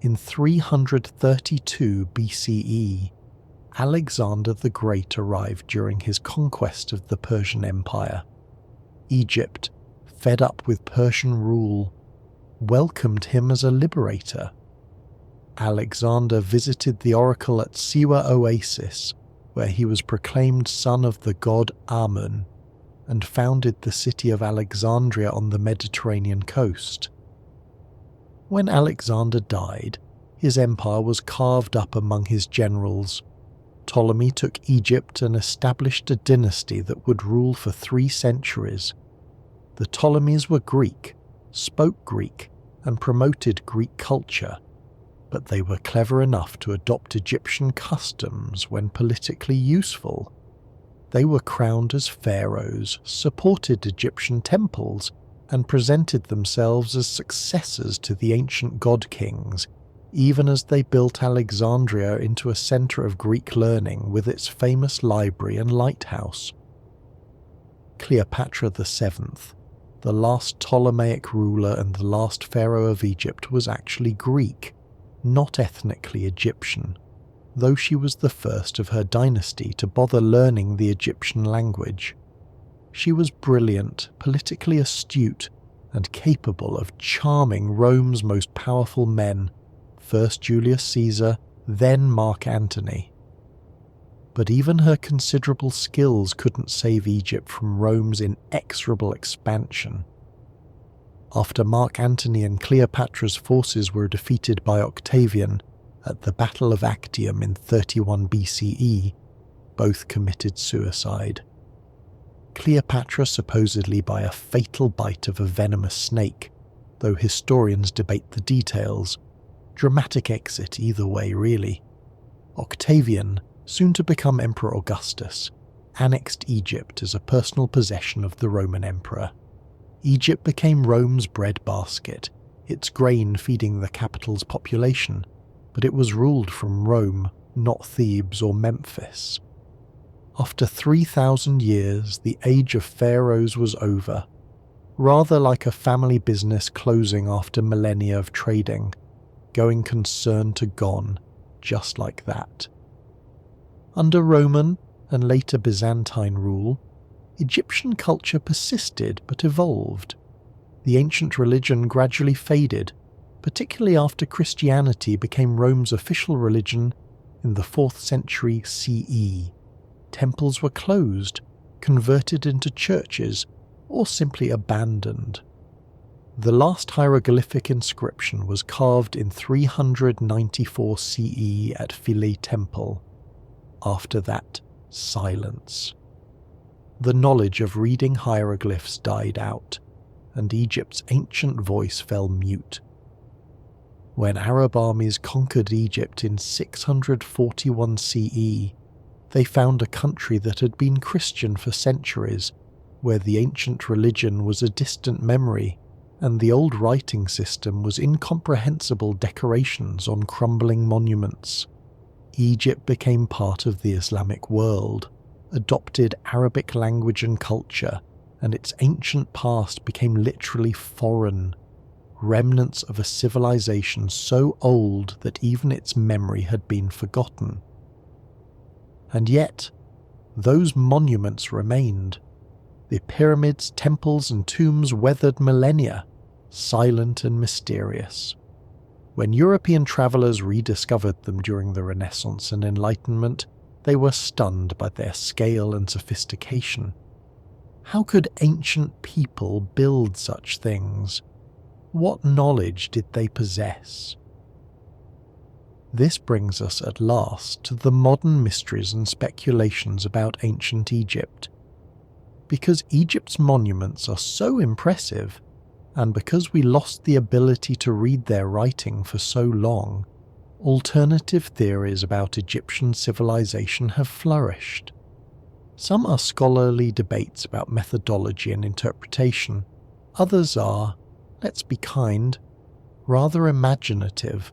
In 332 BCE, Alexander the Great arrived during his conquest of the Persian Empire. Egypt, fed up with Persian rule, welcomed him as a liberator. Alexander visited the oracle at Siwa Oasis, where he was proclaimed son of the god Amun, and founded the city of Alexandria on the Mediterranean coast. When Alexander died, his empire was carved up among his generals. Ptolemy took Egypt and established a dynasty that would rule for 3 centuries. The Ptolemies were Greek, spoke Greek, and promoted Greek culture, but they were clever enough to adopt Egyptian customs when politically useful. They were crowned as pharaohs, supported Egyptian temples, and presented themselves as successors to the ancient god-kings, even as they built Alexandria into a centre of Greek learning with its famous library and lighthouse. Cleopatra VII, the last Ptolemaic ruler and the last pharaoh of Egypt, was actually Greek, not ethnically Egyptian, though she was the first of her dynasty to bother learning the Egyptian language. She was brilliant, politically astute, and capable of charming Rome's most powerful men, first Julius Caesar, then Mark Antony. But even her considerable skills couldn't save Egypt from Rome's inexorable expansion. After Mark Antony and Cleopatra's forces were defeated by Octavian at the Battle of Actium in 31 BCE, both committed suicide. Cleopatra supposedly by a fatal bite of a venomous snake, though historians debate the details. Dramatic exit either way, really. Octavian, soon to become Emperor Augustus, annexed Egypt as a personal possession of the Roman Emperor. Egypt became Rome's breadbasket, its grain feeding the capital's population, but it was ruled from Rome, not Thebes or Memphis. After 3,000 years, the age of pharaohs was over, rather like a family business closing after millennia of trading, going concern to gone, just like that. Under Roman and later Byzantine rule, Egyptian culture persisted but evolved. The ancient religion gradually faded, particularly after Christianity became Rome's official religion in the 4th century CE. Temples were closed, converted into churches, or simply abandoned. The last hieroglyphic inscription was carved in 394 CE at Philae Temple. After that, silence. The knowledge of reading hieroglyphs died out, and Egypt's ancient voice fell mute. When Arab armies conquered Egypt in 641 CE, they found a country that had been Christian for centuries, where the ancient religion was a distant memory, and the old writing system was incomprehensible decorations on crumbling monuments. Egypt became part of the Islamic world, adopted Arabic language and culture, and its ancient past became literally foreign, remnants of a civilization so old that even its memory had been forgotten. And yet, those monuments remained. The pyramids, temples, and tombs weathered millennia, silent and mysterious. When European travellers rediscovered them during the Renaissance and Enlightenment, they were stunned by their scale and sophistication. How could ancient people build such things? What knowledge did they possess? This brings us at last to the modern mysteries and speculations about ancient Egypt. Because Egypt's monuments are so impressive, and because we lost the ability to read their writing for so long, alternative theories about Egyptian civilization have flourished. Some are scholarly debates about methodology and interpretation. Others are, let's be kind, rather imaginative.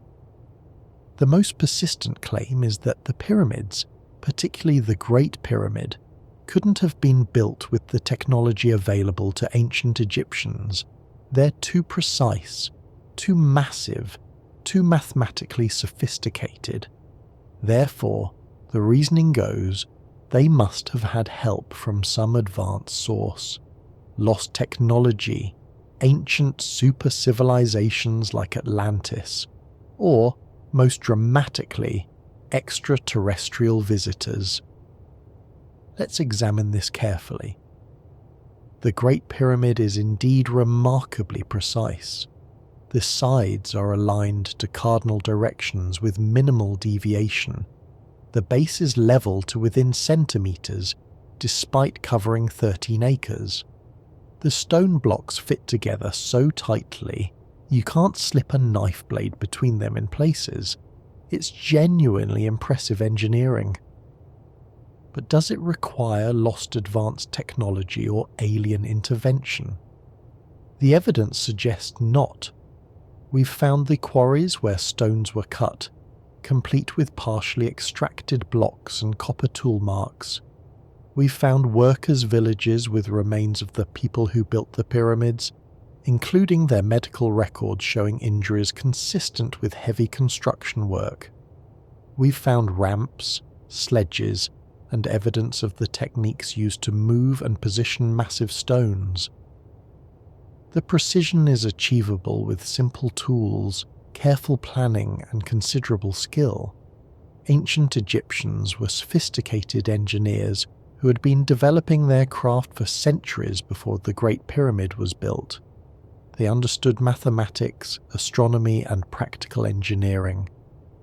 The most persistent claim is that the pyramids, particularly the Great Pyramid, couldn't have been built with the technology available to ancient Egyptians. They're too precise, too massive, too mathematically sophisticated. Therefore, the reasoning goes, they must have had help from some advanced source. Lost technology, ancient super civilizations like Atlantis, or, most dramatically, extraterrestrial visitors. Let's examine this carefully. The Great Pyramid is indeed remarkably precise. The sides are aligned to cardinal directions with minimal deviation. The base is level to within centimetres, despite covering 13 acres. The stone blocks fit together so tightly, you can't slip a knife blade between them in places. It's genuinely impressive engineering. But does it require lost advanced technology or alien intervention? The evidence suggests not. We've found the quarries where stones were cut, complete with partially extracted blocks and copper tool marks. We've found workers' villages with remains of the people who built the pyramids, including their medical records showing injuries consistent with heavy construction work. We've found ramps, sledges, and evidence of the techniques used to move and position massive stones. The precision is achievable with simple tools, careful planning, and considerable skill. Ancient Egyptians were sophisticated engineers who had been developing their craft for centuries before the Great Pyramid was built. They understood mathematics, astronomy, and practical engineering.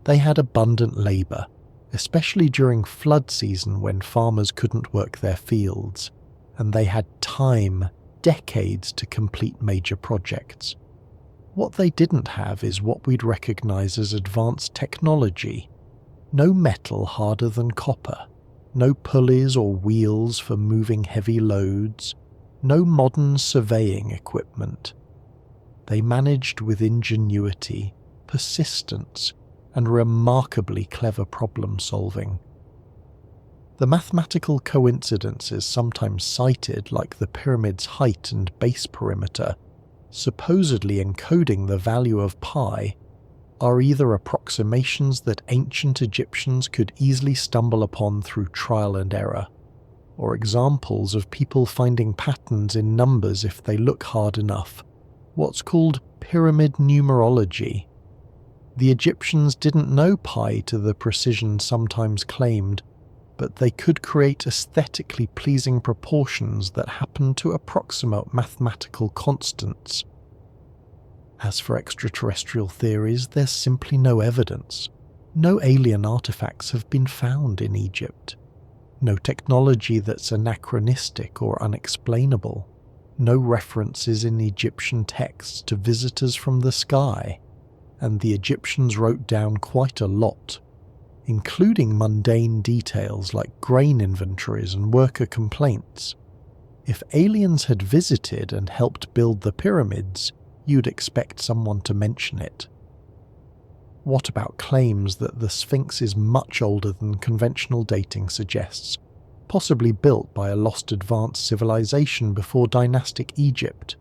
They had abundant labour, especially during flood season when farmers couldn't work their fields, and they had time, decades to complete major projects. What they didn't have is what we'd recognise as advanced technology. No metal harder than copper, no pulleys or wheels for moving heavy loads, no modern surveying equipment. They managed with ingenuity, persistence, and remarkably clever problem solving. The mathematical coincidences sometimes cited, like the pyramid's height and base perimeter, supposedly encoding the value of pi, are either approximations that ancient Egyptians could easily stumble upon through trial and error, or examples of people finding patterns in numbers if they look hard enough, what's called pyramid numerology. The Egyptians didn't know pi to the precision sometimes claimed, but they could create aesthetically pleasing proportions that happened to approximate mathematical constants. As for extraterrestrial theories, there's simply no evidence. No alien artifacts have been found in Egypt. No technology that's anachronistic or unexplainable. No references in Egyptian texts to visitors from the sky. And the Egyptians wrote down quite a lot, including mundane details like grain inventories and worker complaints. If aliens had visited and helped build the pyramids, you'd expect someone to mention it. What about claims that the Sphinx is much older than conventional dating suggests, possibly built by a lost advanced civilization before dynastic Egypt?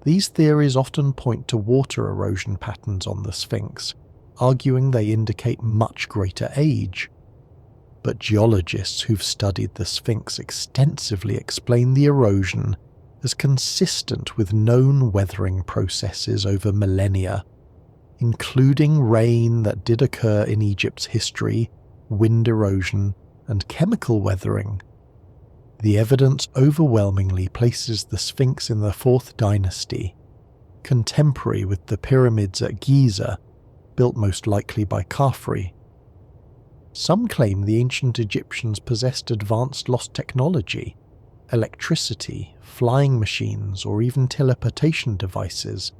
These theories often point to water erosion patterns on the Sphinx, arguing they indicate much greater age. But geologists who've studied the Sphinx extensively explain the erosion as consistent with known weathering processes over millennia, including rain that did occur in Egypt's history, wind erosion, and chemical weathering. The evidence overwhelmingly places the Sphinx in the 4th dynasty, contemporary with the pyramids at Giza, built most likely by Khafre. Some claim the ancient Egyptians possessed advanced lost technology, electricity, flying machines, or even teleportation devices.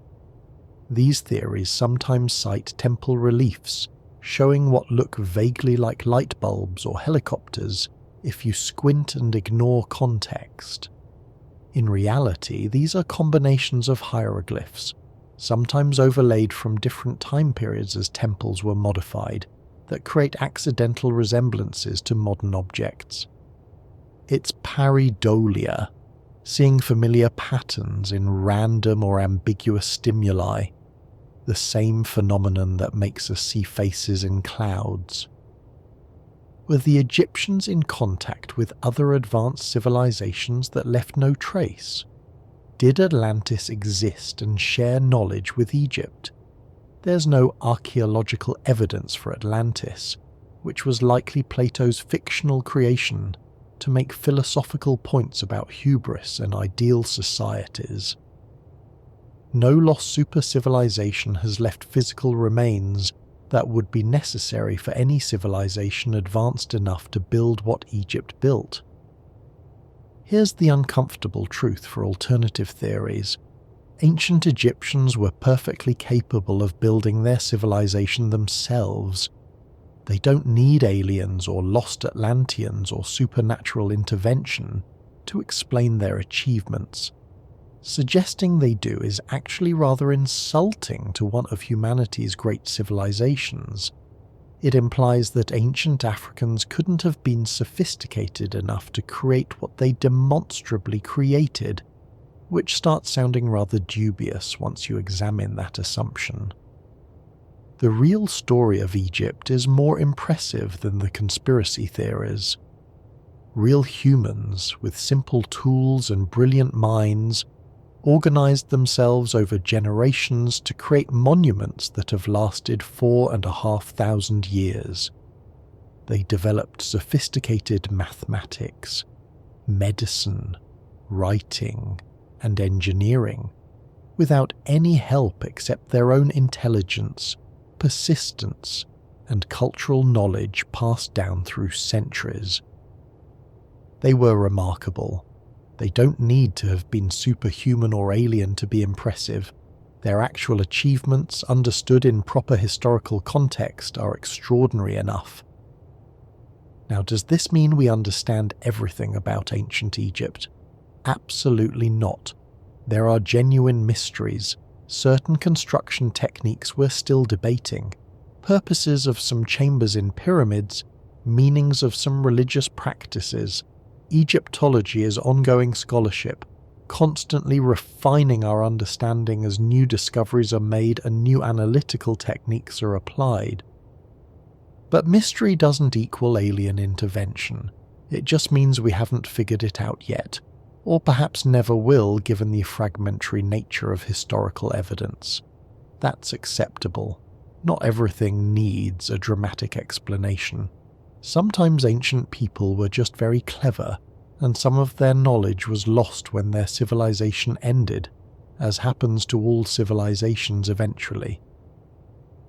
These theories sometimes cite temple reliefs, showing what look vaguely like light bulbs or helicopters if you squint and ignore context. In reality, these are combinations of hieroglyphs, sometimes overlaid from different time periods as temples were modified, that create accidental resemblances to modern objects. It's pareidolia, seeing familiar patterns in random or ambiguous stimuli, the same phenomenon that makes us see faces in clouds. Were the Egyptians in contact with other advanced civilizations that left no trace? Did Atlantis exist and share knowledge with Egypt? There's no archaeological evidence for Atlantis, which was likely Plato's fictional creation to make philosophical points about hubris and ideal societies. No lost super-civilization has left physical remains that would be necessary for any civilization advanced enough to build what Egypt built. Here's the uncomfortable truth for alternative theories. Ancient Egyptians were perfectly capable of building their civilization themselves. They don't need aliens or lost Atlanteans or supernatural intervention to explain their achievements. Suggesting they do is actually rather insulting to one of humanity's great civilizations. It implies that ancient Africans couldn't have been sophisticated enough to create what they demonstrably created, which starts sounding rather dubious once you examine that assumption. The real story of Egypt is more impressive than the conspiracy theories. Real humans with simple tools and brilliant minds organized themselves over generations to create monuments that have lasted 4,500 years. They developed sophisticated mathematics, medicine, writing, and engineering, without any help except their own intelligence, persistence, and cultural knowledge passed down through centuries. They were remarkable. They don't need to have been superhuman or alien to be impressive. Their actual achievements, understood in proper historical context, are extraordinary enough. Now, does this mean we understand everything about ancient Egypt? Absolutely not. There are genuine mysteries. Certain construction techniques we're still debating. Purposes of some chambers in pyramids, meanings of some religious practices. Egyptology is ongoing scholarship, constantly refining our understanding as new discoveries are made and new analytical techniques are applied. But mystery doesn't equal alien intervention. It just means we haven't figured it out yet, or perhaps never will given the fragmentary nature of historical evidence. That's acceptable. Not everything needs a dramatic explanation. Sometimes ancient people were just very clever, and some of their knowledge was lost when their civilization ended, as happens to all civilizations eventually.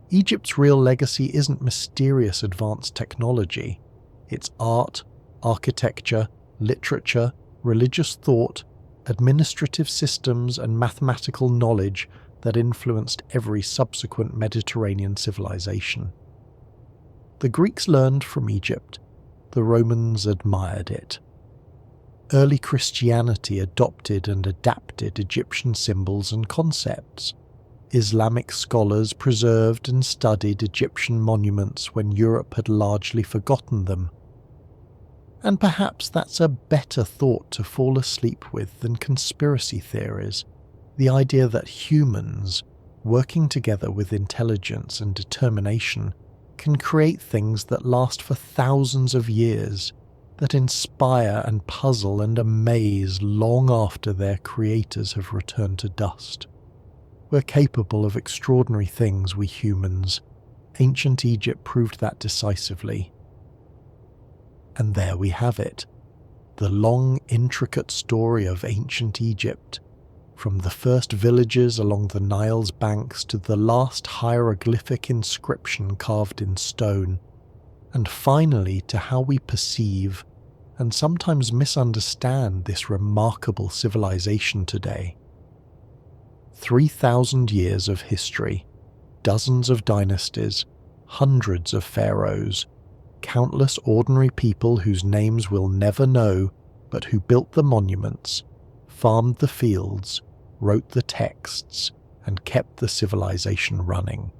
Egypt's real legacy isn't mysterious advanced technology. It's art, architecture, literature, religious thought, administrative systems, and mathematical knowledge that influenced every subsequent Mediterranean civilization. The Greeks learned from Egypt. The Romans admired it. Early Christianity adopted and adapted Egyptian symbols and concepts. Islamic scholars preserved and studied Egyptian monuments when Europe had largely forgotten them. And perhaps that's a better thought to fall asleep with than conspiracy theories. The idea that humans, working together with intelligence and determination, can create things that last for thousands of years, that inspire and puzzle and amaze long after their creators have returned to dust. We're capable of extraordinary things, we humans. Ancient Egypt proved that decisively. And there we have it, the long, intricate story of ancient Egypt, from the first villages along the Nile's banks to the last hieroglyphic inscription carved in stone, and finally to how we perceive and sometimes misunderstand this remarkable civilization today. 3,000 years of history, dozens of dynasties, hundreds of pharaohs, countless ordinary people whose names we'll never know, but who built the monuments, farmed the fields, wrote the texts, and kept the civilization running,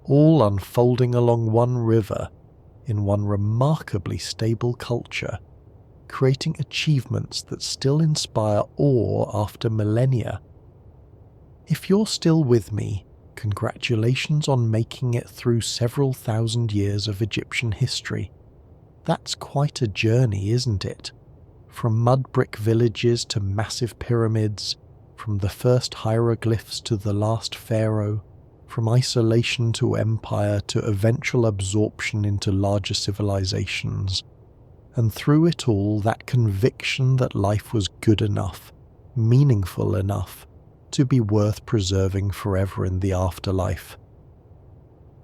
all unfolding along one river, in one remarkably stable culture, creating achievements that still inspire awe after millennia. If you're still with me, congratulations on making it through several thousand years of Egyptian history. That's quite a journey, isn't it? From mud brick villages to massive pyramids, from the first hieroglyphs to the last pharaoh, from isolation to empire to eventual absorption into larger civilizations. And through it all, that conviction that life was good enough, meaningful enough, to be worth preserving forever in the afterlife.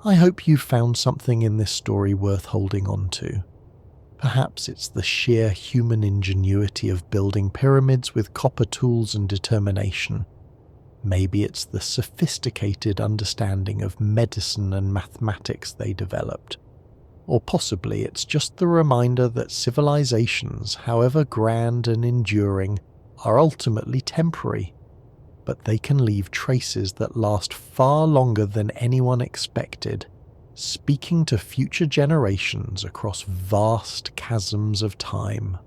I hope you found something in this story worth holding on to. Perhaps it's the sheer human ingenuity of building pyramids with copper tools and determination. Maybe it's the sophisticated understanding of medicine and mathematics they developed. Or possibly it's just the reminder that civilizations, however grand and enduring, are ultimately temporary, but they can leave traces that last far longer than anyone expected, speaking to future generations across vast chasms of time.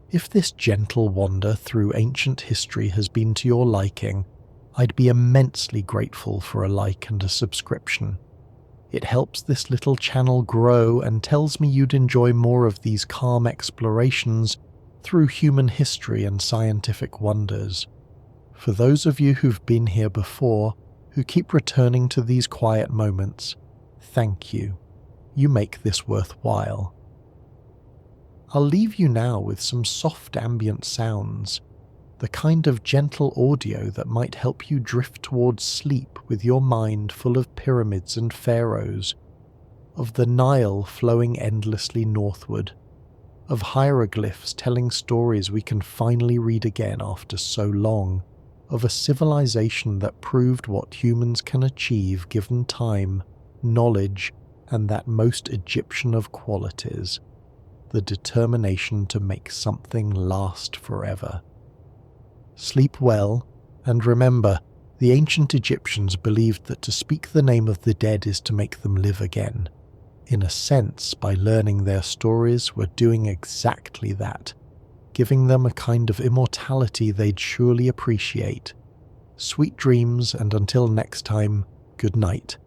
If this gentle wander through ancient history has been to your liking, I'd be immensely grateful for a like and a subscription. It helps this little channel grow and tells me you'd enjoy more of these calm explorations through human history and scientific wonders. For those of you who've been here before, who keep returning to these quiet moments, thank you. You make this worthwhile. I'll leave you now with some soft ambient sounds, the kind of gentle audio that might help you drift towards sleep with your mind full of pyramids and pharaohs, of the Nile flowing endlessly northward, of hieroglyphs telling stories we can finally read again after so long, of a civilization that proved what humans can achieve given time, knowledge, and that most Egyptian of qualities, the determination to make something last forever. Sleep well, and remember, the ancient Egyptians believed that to speak the name of the dead is to make them live again. In a sense, by learning their stories, we're doing exactly that, giving them a kind of immortality they'd surely appreciate. Sweet dreams, and until next time, good night.